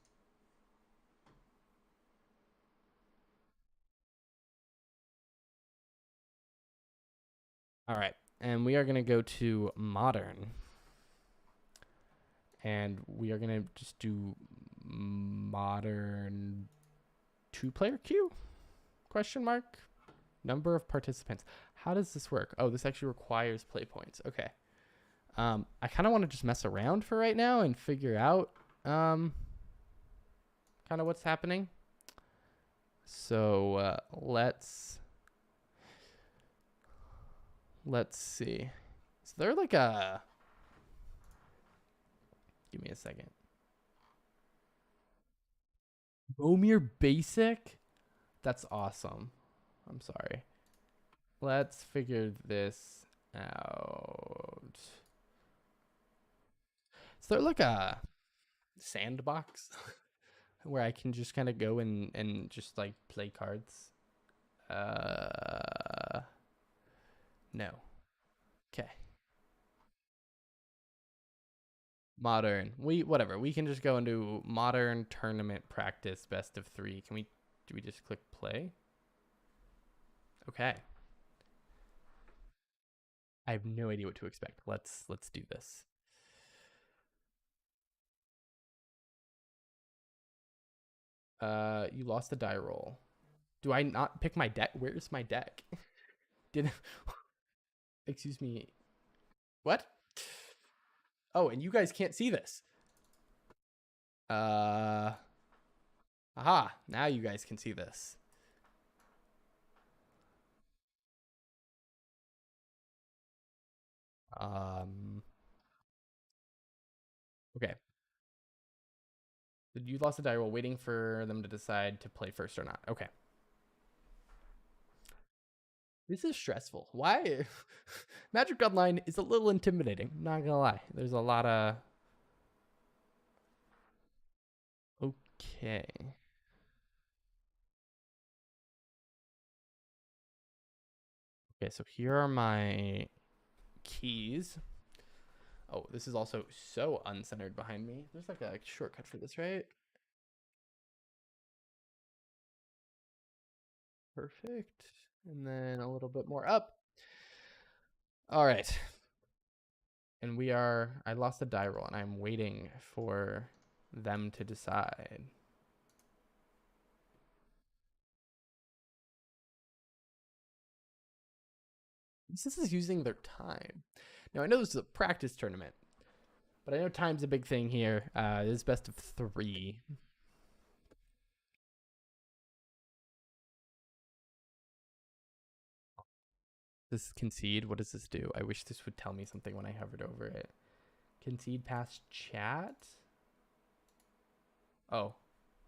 all right, and we are gonna go to modern, and we are gonna just do modern 2-player queue? Question mark. Number of participants. How does this work? Oh, this actually requires play points. Okay. I kind of want to just mess around for right now and figure out kind of what's happening. So let's see. Is there like a? Give me a second. Bomir Basic. That's awesome. I'm sorry. Let's figure this out. Is there like a sandbox where I can just kind of go and just like play cards? No. Okay. Modern. Whatever. We can just go into modern tournament practice best of 3. Do we just click play? Okay. I have no idea what to expect. Let's do this. You lost the die roll. Do I not pick my deck? Where's my deck? Did excuse me. What? Oh, and you guys can't see this. Aha, now you guys can see this. Okay. You lost a die roll, waiting for them to decide to play first or not. Okay. This is stressful. Why? Magic Online is a little intimidating. Not gonna lie. There's a lot of. Okay. Okay, so here are my keys. Oh, this is also so uncentered behind me. There's like a shortcut for this, right? Perfect. And then a little bit more up. All right. And I lost a die roll and I'm waiting for them to decide. This is using their time. Now, I know this is a practice tournament, but I know time's a big thing here. This is best of 3. This is concede. What does this do? I wish this would tell me something when I hovered over it. Concede past chat? Oh,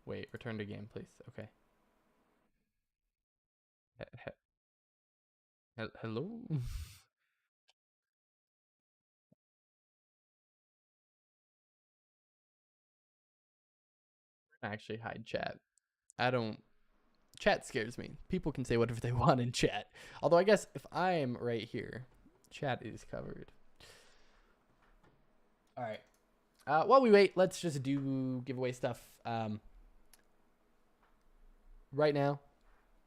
wait. Return to game, please. Okay. Hello? Actually, hide chat. I don't. Chat scares me. People can say whatever they want in chat. Although I guess if I'm right here, chat is covered. All right. While we wait, let's just do giveaway stuff. Right now,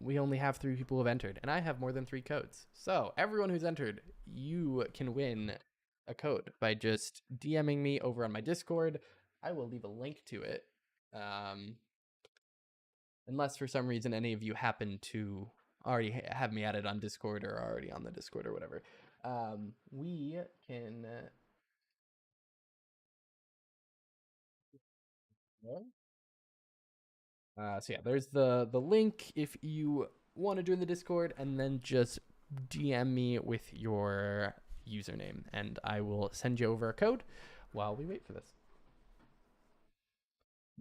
we only have 3 people who have entered, and I have more than 3 codes. So everyone who's entered, you can win a code by just DMing me over on my Discord. I will leave a link to it. Unless for some reason any of you happen to already have me added on Discord or are already on the Discord or whatever. We can So yeah, there's the link if you want to join the Discord, and then just DM me with your username, and I will send you over a code while we wait for this.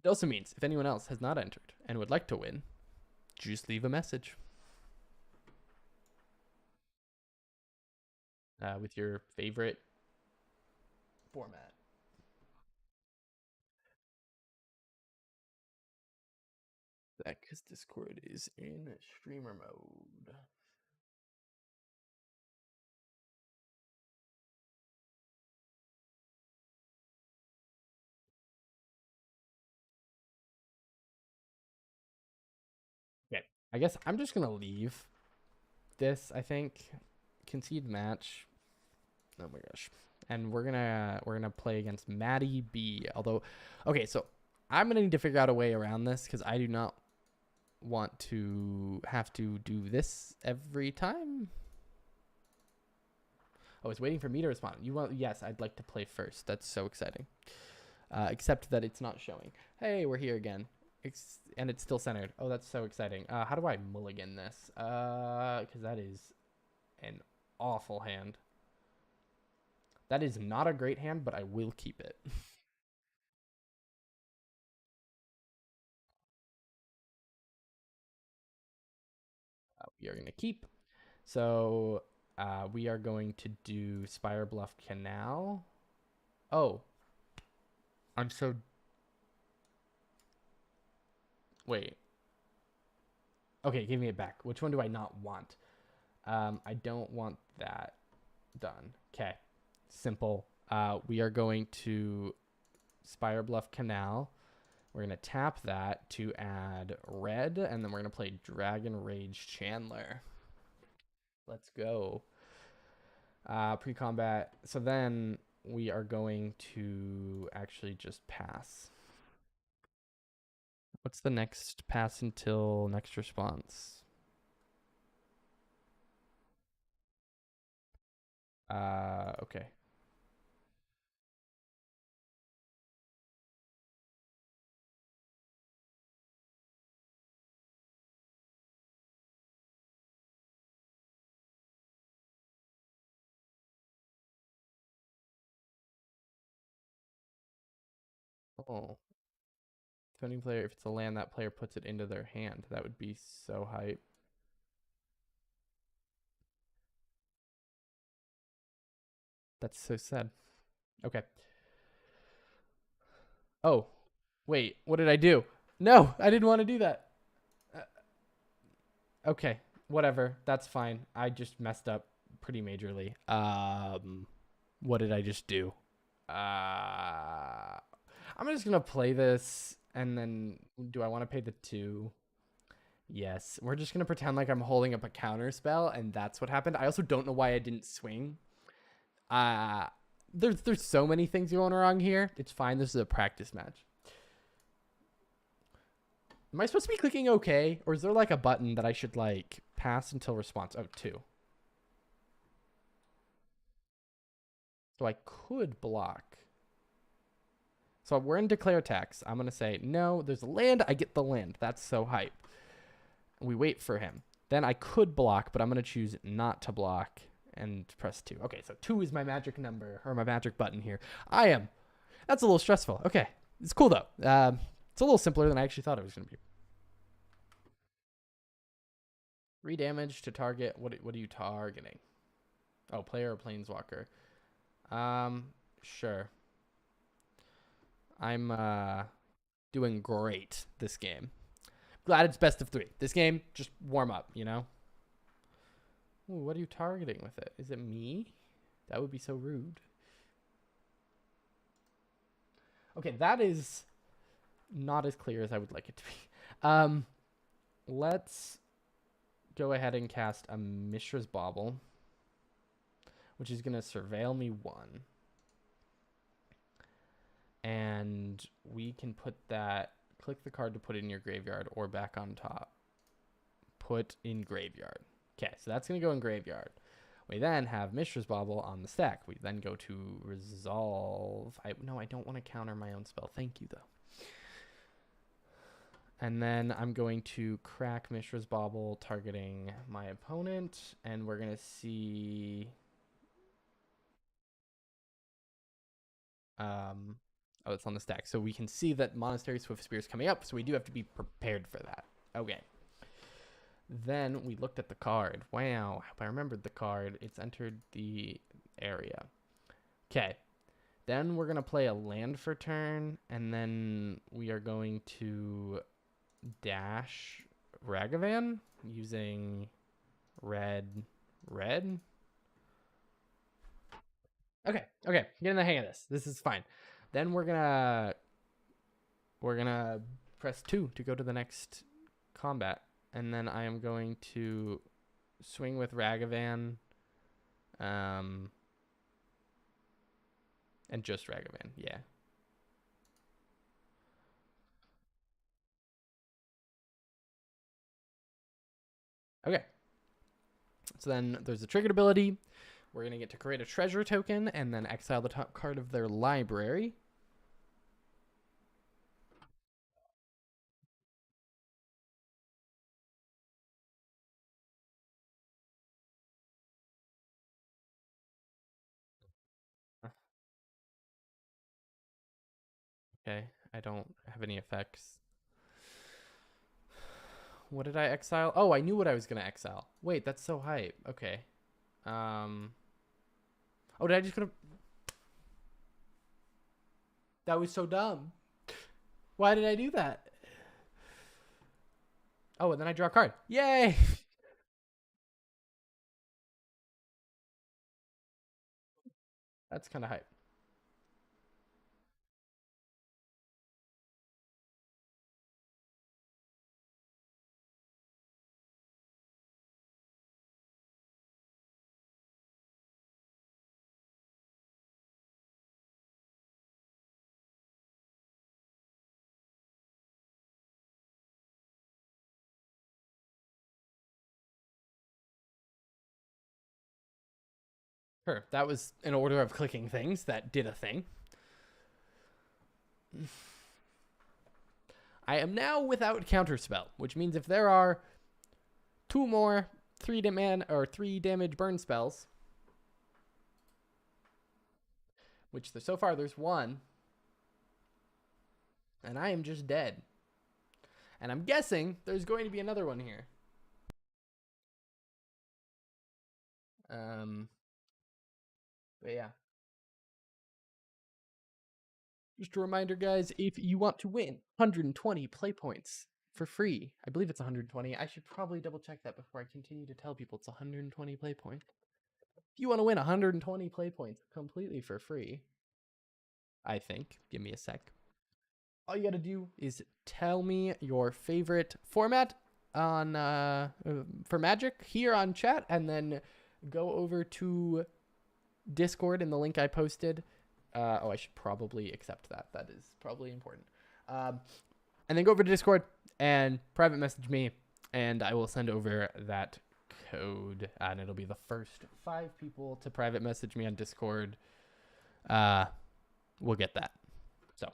It also means if anyone else has not entered and would like to win, just leave a message with your favorite format. That because Discord is in streamer mode. Okay, I guess I'm just gonna leave this. I think concede match. Oh my gosh. And we're gonna play against Maddie B. Although, okay, so I'm gonna need to figure out a way around this because I do not want to have to do this every time. Oh, it's waiting for me to respond. You want? Yes, I'd like to play first. That's so exciting. Except that it's not showing. Hey, we're here again. And it's still centered. Oh, that's so exciting. How do I mulligan this? Because that is an awful hand. That is not a great hand, but I will keep it. We are going to keep. So we are going to do Spire Bluff Canal. Oh. I'm so... Wait. Okay, give me it back. Which one do I not want? I don't want that done. Okay. Simple. We are going to Spire Bluff Canal. We're going to tap that to add red, and then we're going to play Dragon Rage Chandler. Let's go. Pre-combat. So then we are going to actually just pass. What's the next pass until next response? Okay. Oh. Depending player, if it's a land, that player puts it into their hand. That would be so hype. That's so sad. Okay. Oh, wait. What did I do? No, I didn't want to do that. Okay, whatever. That's fine. I just messed up pretty majorly. What did I just do? I'm just gonna play this, and then do I want to pay the 2? Yes. We're just gonna pretend like I'm holding up a counter spell, and that's what happened. I also don't know why I didn't swing. There's so many things going wrong here. It's fine. This is a practice match. Am I supposed to be clicking OK? Or is there like a button that I should like pass until response? Oh, 2. So I could block. So we're in declare tax. I'm going to say, no, there's a land. I get the land. That's so hype. We wait for him. Then I could block, but I'm going to choose not to block and press 2. Okay, so 2 is my magic number, or my magic button here. That's a little stressful. Okay, it's cool though. It's a little simpler than I actually thought it was going to be. 3 damage to target. What are you targeting? Oh, player or planeswalker. Sure. I'm doing great this game. Glad it's best of 3. This game, just warm up, you know? Ooh, what are you targeting with it? Is it me? That would be so rude. Okay, that is not as clear as I would like it to be. Let's go ahead and cast a Mishra's Bauble, which is going to surveil me 1. And we can put that, click the card to put it in your graveyard or back on top. Put in graveyard. Okay, so that's going to go in graveyard. We then have Mishra's Bauble on the stack. We then go to resolve. No, I don't want to counter my own spell. Thank you, though. And then I'm going to crack Mishra's Bauble targeting my opponent. And we're going to see... oh, it's on the stack. So we can see that Monastery Swift Spear is coming up. So we do have to be prepared for that. Okay. Then we looked at the card. Wow. If I remembered the card, it's entered the area. Okay. Then we're going to play a land for turn. And then we are going to dash Ragavan using red. Okay, getting the hang of this. This is fine. Then we're gonna press 2 to go to the next combat, and then I am going to swing with Ragavan, and just Ragavan. Yeah. Okay. So then there's the triggered ability. We're going to get to create a treasure token and then exile the top card of their library. Okay, I don't have any effects. What did I exile? Oh, I knew what I was going to exile. Wait, that's so hype. Okay. Oh, did I just gonna... That was so dumb. Why did I do that? Oh, and then I draw a card. Yay! That's kind of hype. Sure, that was an order of clicking things that did a thing. I am now without counterspell, which means if there are 2 more 3 damage burn spells, which so far there's 1, and I am just dead. And I'm guessing there's going to be another one here. But yeah. Just a reminder, guys, if you want to win 120 play points for free, I believe it's 120. I should probably double check that before I continue to tell people it's 120 play points. If you want to win 120 play points completely for free, I think, give me a sec. All you got to do is tell me your favorite format on for Magic here on chat, and then go over to Discord in the link I posted. Oh, I should probably accept that. That is probably important. And then go over to Discord and private message me, and I will send over that code. And it'll be the first 5 people to private message me on Discord. We'll get that. So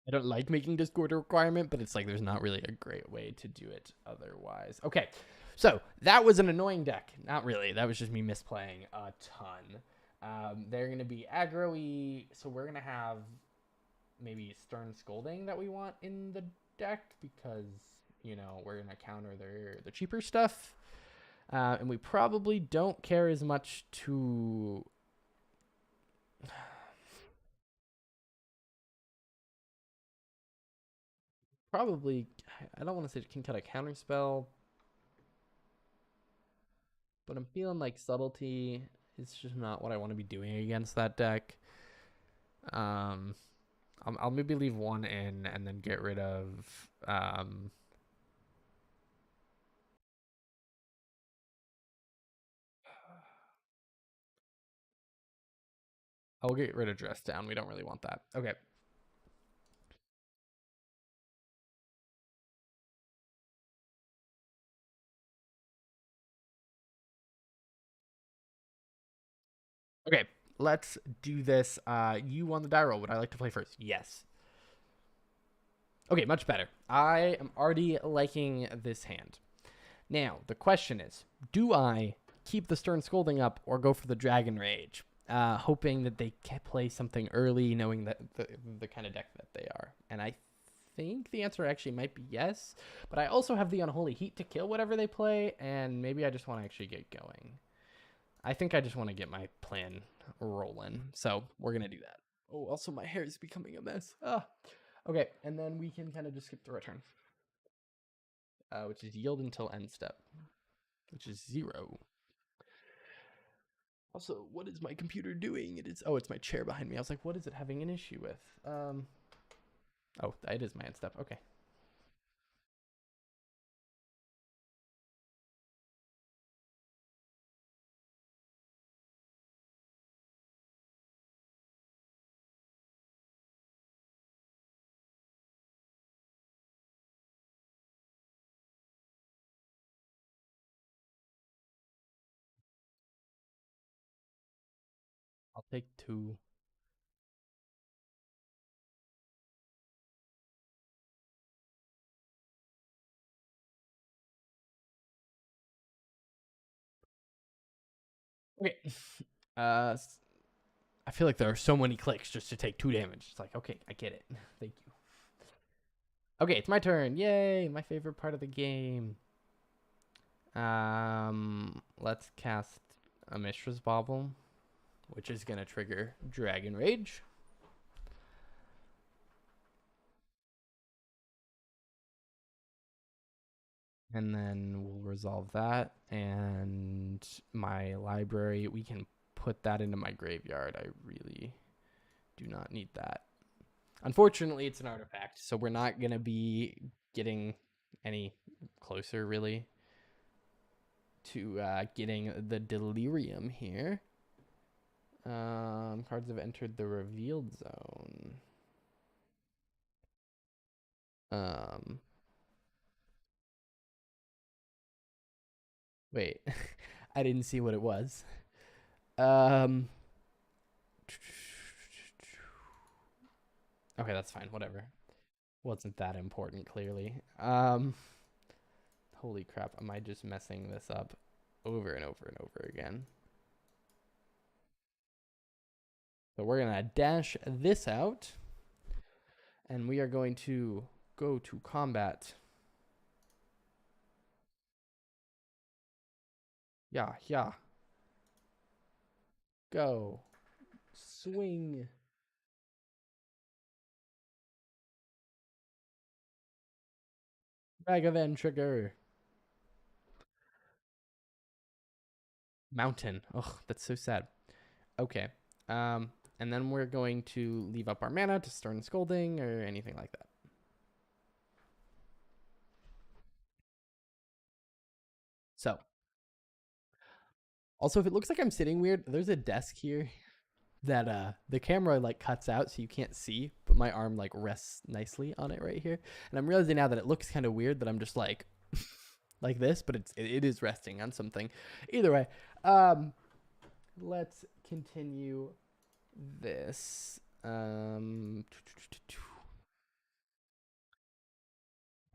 I don't like making Discord a requirement, but it's like there's not really a great way to do it otherwise. Okay, so that was an annoying deck. Not really. That was just me misplaying a ton. They're going to be aggro-y, so we're going to have maybe Stern Scolding that we want in the deck because, you know, we're going to counter the cheaper stuff. And we probably don't care as much to... Probably, I don't want to say it can cut a counter spell, but I'm feeling like Subtlety is just not what I want to be doing against that deck. I'll maybe leave 1 in and then get rid of I'll get rid of Dress Down. We don't really want that. Okay. Okay. let's do this. You won the die roll. Would I like to play first? Yes. Okay, much better. I am already liking this hand. Now, the question is, do I keep the Stern Scolding up or go for the Dragon Rage? Hoping that they can play something early, knowing that the kind of deck that they are. And I think the answer actually might be yes, but I also have the Unholy Heat to kill whatever they play, and maybe I just want to actually get going. I think I just want to get my plan rolling, so we're going to do that. Oh, also my hair is becoming a mess. Okay, and then we can kind of just skip the return, which is yield until end step, which is 0. Also, what is my computer doing? It's my chair behind me. I was like, what is it having an issue with? Oh, it is my end step. Okay. I'll take 2. Okay. I feel like there are so many clicks just to take 2 damage. It's like, okay, I get it. Thank you. Okay, it's my turn. Yay, my favorite part of the game. Let's cast a Mishra's Bauble, which is gonna trigger Dragon Rage. And then we'll resolve that. And my library, we can put that into my graveyard. I really do not need that. Unfortunately, it's an artifact, so we're not going to be getting any closer, really, to getting the Delirium here. Cards have entered the revealed zone. Wait, I didn't see what it was. Okay, that's fine. Whatever. Wasn't that important, clearly. Holy crap. Am I just messing this up over and over and over again? So we're going to dash this out. And we are going to go to combat. Yeah. Go. Swing. Ragavan trigger. Mountain. Oh, that's so sad. Okay. And then we're going to leave up our mana to Stern Scolding or anything like that. So, also, if it looks like I'm sitting weird, there's a desk here that the camera like cuts out so you can't see, but my arm like rests nicely on it right here. And I'm realizing now that it looks kind of weird that I'm just like like this, but it is resting on something. Either way, let's continue this. I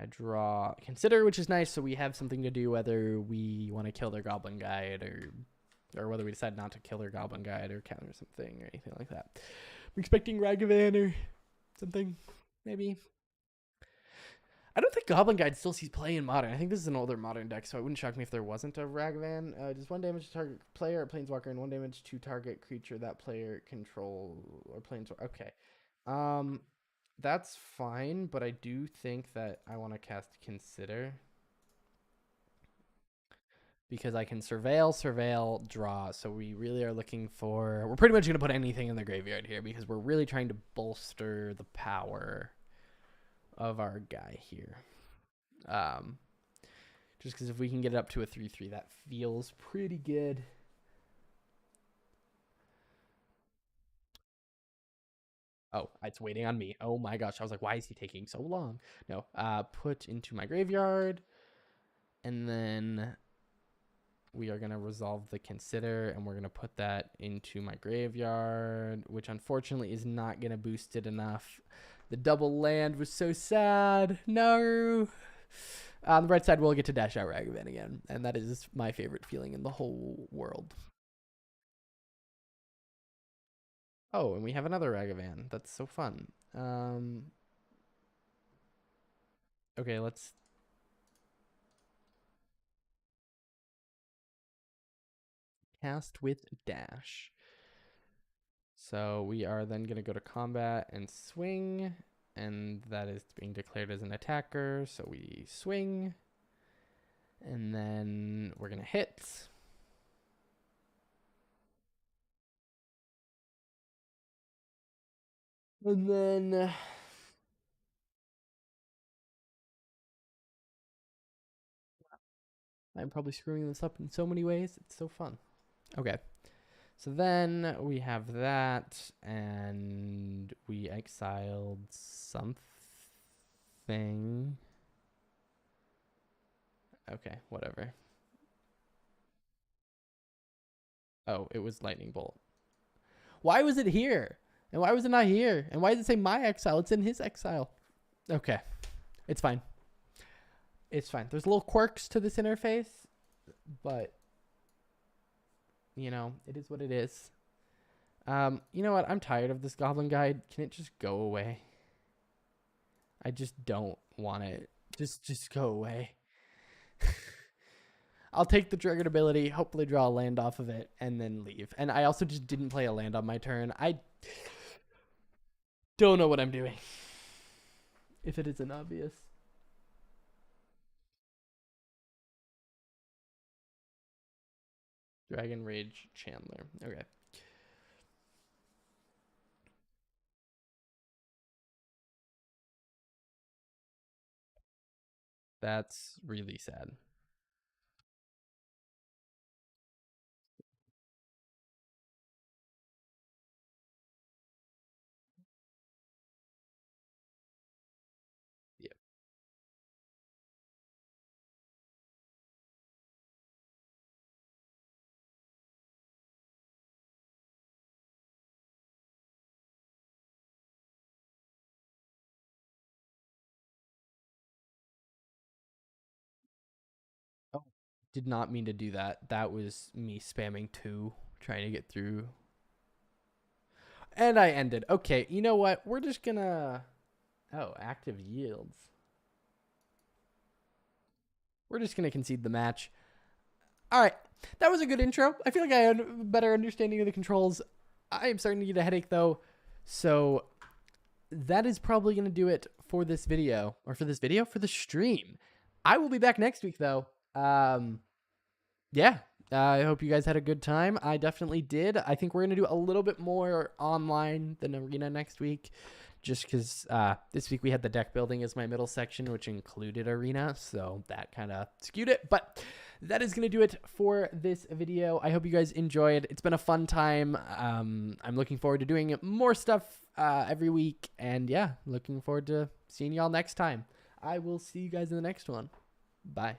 draw Consider, which is nice, so we have something to do whether we want to kill their Goblin Guide or whether we decide not to kill their Goblin Guide or counter something or anything like that. I'm expecting Ragavan or something, maybe. I don't think Goblin Guide still sees play in Modern. I think this is an older Modern deck, so it wouldn't shock me if there wasn't a Ragavan. Does 1 damage to target player or Planeswalker and 1 damage to target creature that player control or Planeswalker. Okay. That's fine, but I do think that I want to cast Consider. Because I can surveil, draw. So we really are looking for... We're pretty much going to put anything in the graveyard here because we're really trying to bolster the power of our guy here. Just because if we can get it up to a 3/3, that feels pretty good. Oh, it's waiting on me. Oh my gosh. I was like, why is he taking so long? No. Put into my graveyard. And then we are going to resolve the consider, and we're going to put that into my graveyard, which unfortunately is not going to boost it enough. The double land was so sad. No. On the right side, we'll get to dash out Ragavan again, and that is my favorite feeling in the whole world. Oh, and we have another Ragavan. That's so fun. Okay, let's... cast with dash. So we are then going to go to combat and swing, and that is being declared as an attacker. So we swing, and then we're going to hit. And then I'm probably screwing this up in so many ways. It's so fun. Okay. So then we have that, and we exiled something. Okay, whatever. Oh, it was Lightning Bolt. Why was it here? And why was it not here? And why does it say my exile? It's in his exile. Okay. It's fine. It's fine. There's little quirks to this interface, but, you know, it is what it is. You know what? I'm tired of this Goblin Guide. Can it just go away? I just don't want it. Just go away. I'll take the triggered ability, hopefully draw a land off of it, and then leave. And I also just didn't play a land on my turn. I don't know what I'm doing, if it isn't obvious. Dragon Rage Chandler. Okay. That's really sad. Yeah. Oh, did not mean to do that. That was me spamming 2, trying to get through. And I ended. Okay, you know what? We're just gonna... Oh, active yields. We're just gonna concede the match. All right, that was a good intro. I feel like I had a better understanding of the controls. I am starting to get a headache, though. So that is probably going to do it for this video. Or for this video? For the stream. I will be back next week, though. Yeah. I hope you guys had a good time. I definitely did. I think we're going to do a little bit more online than Arena next week. Just because this week we had the deck building as my middle section, which included Arena. So that kind of skewed it. But that is going to do it for this video. I hope you guys enjoyed. It's been a fun time. I'm looking forward to doing more stuff every week. And yeah, looking forward to seeing y'all next time. I will see you guys in the next one. Bye.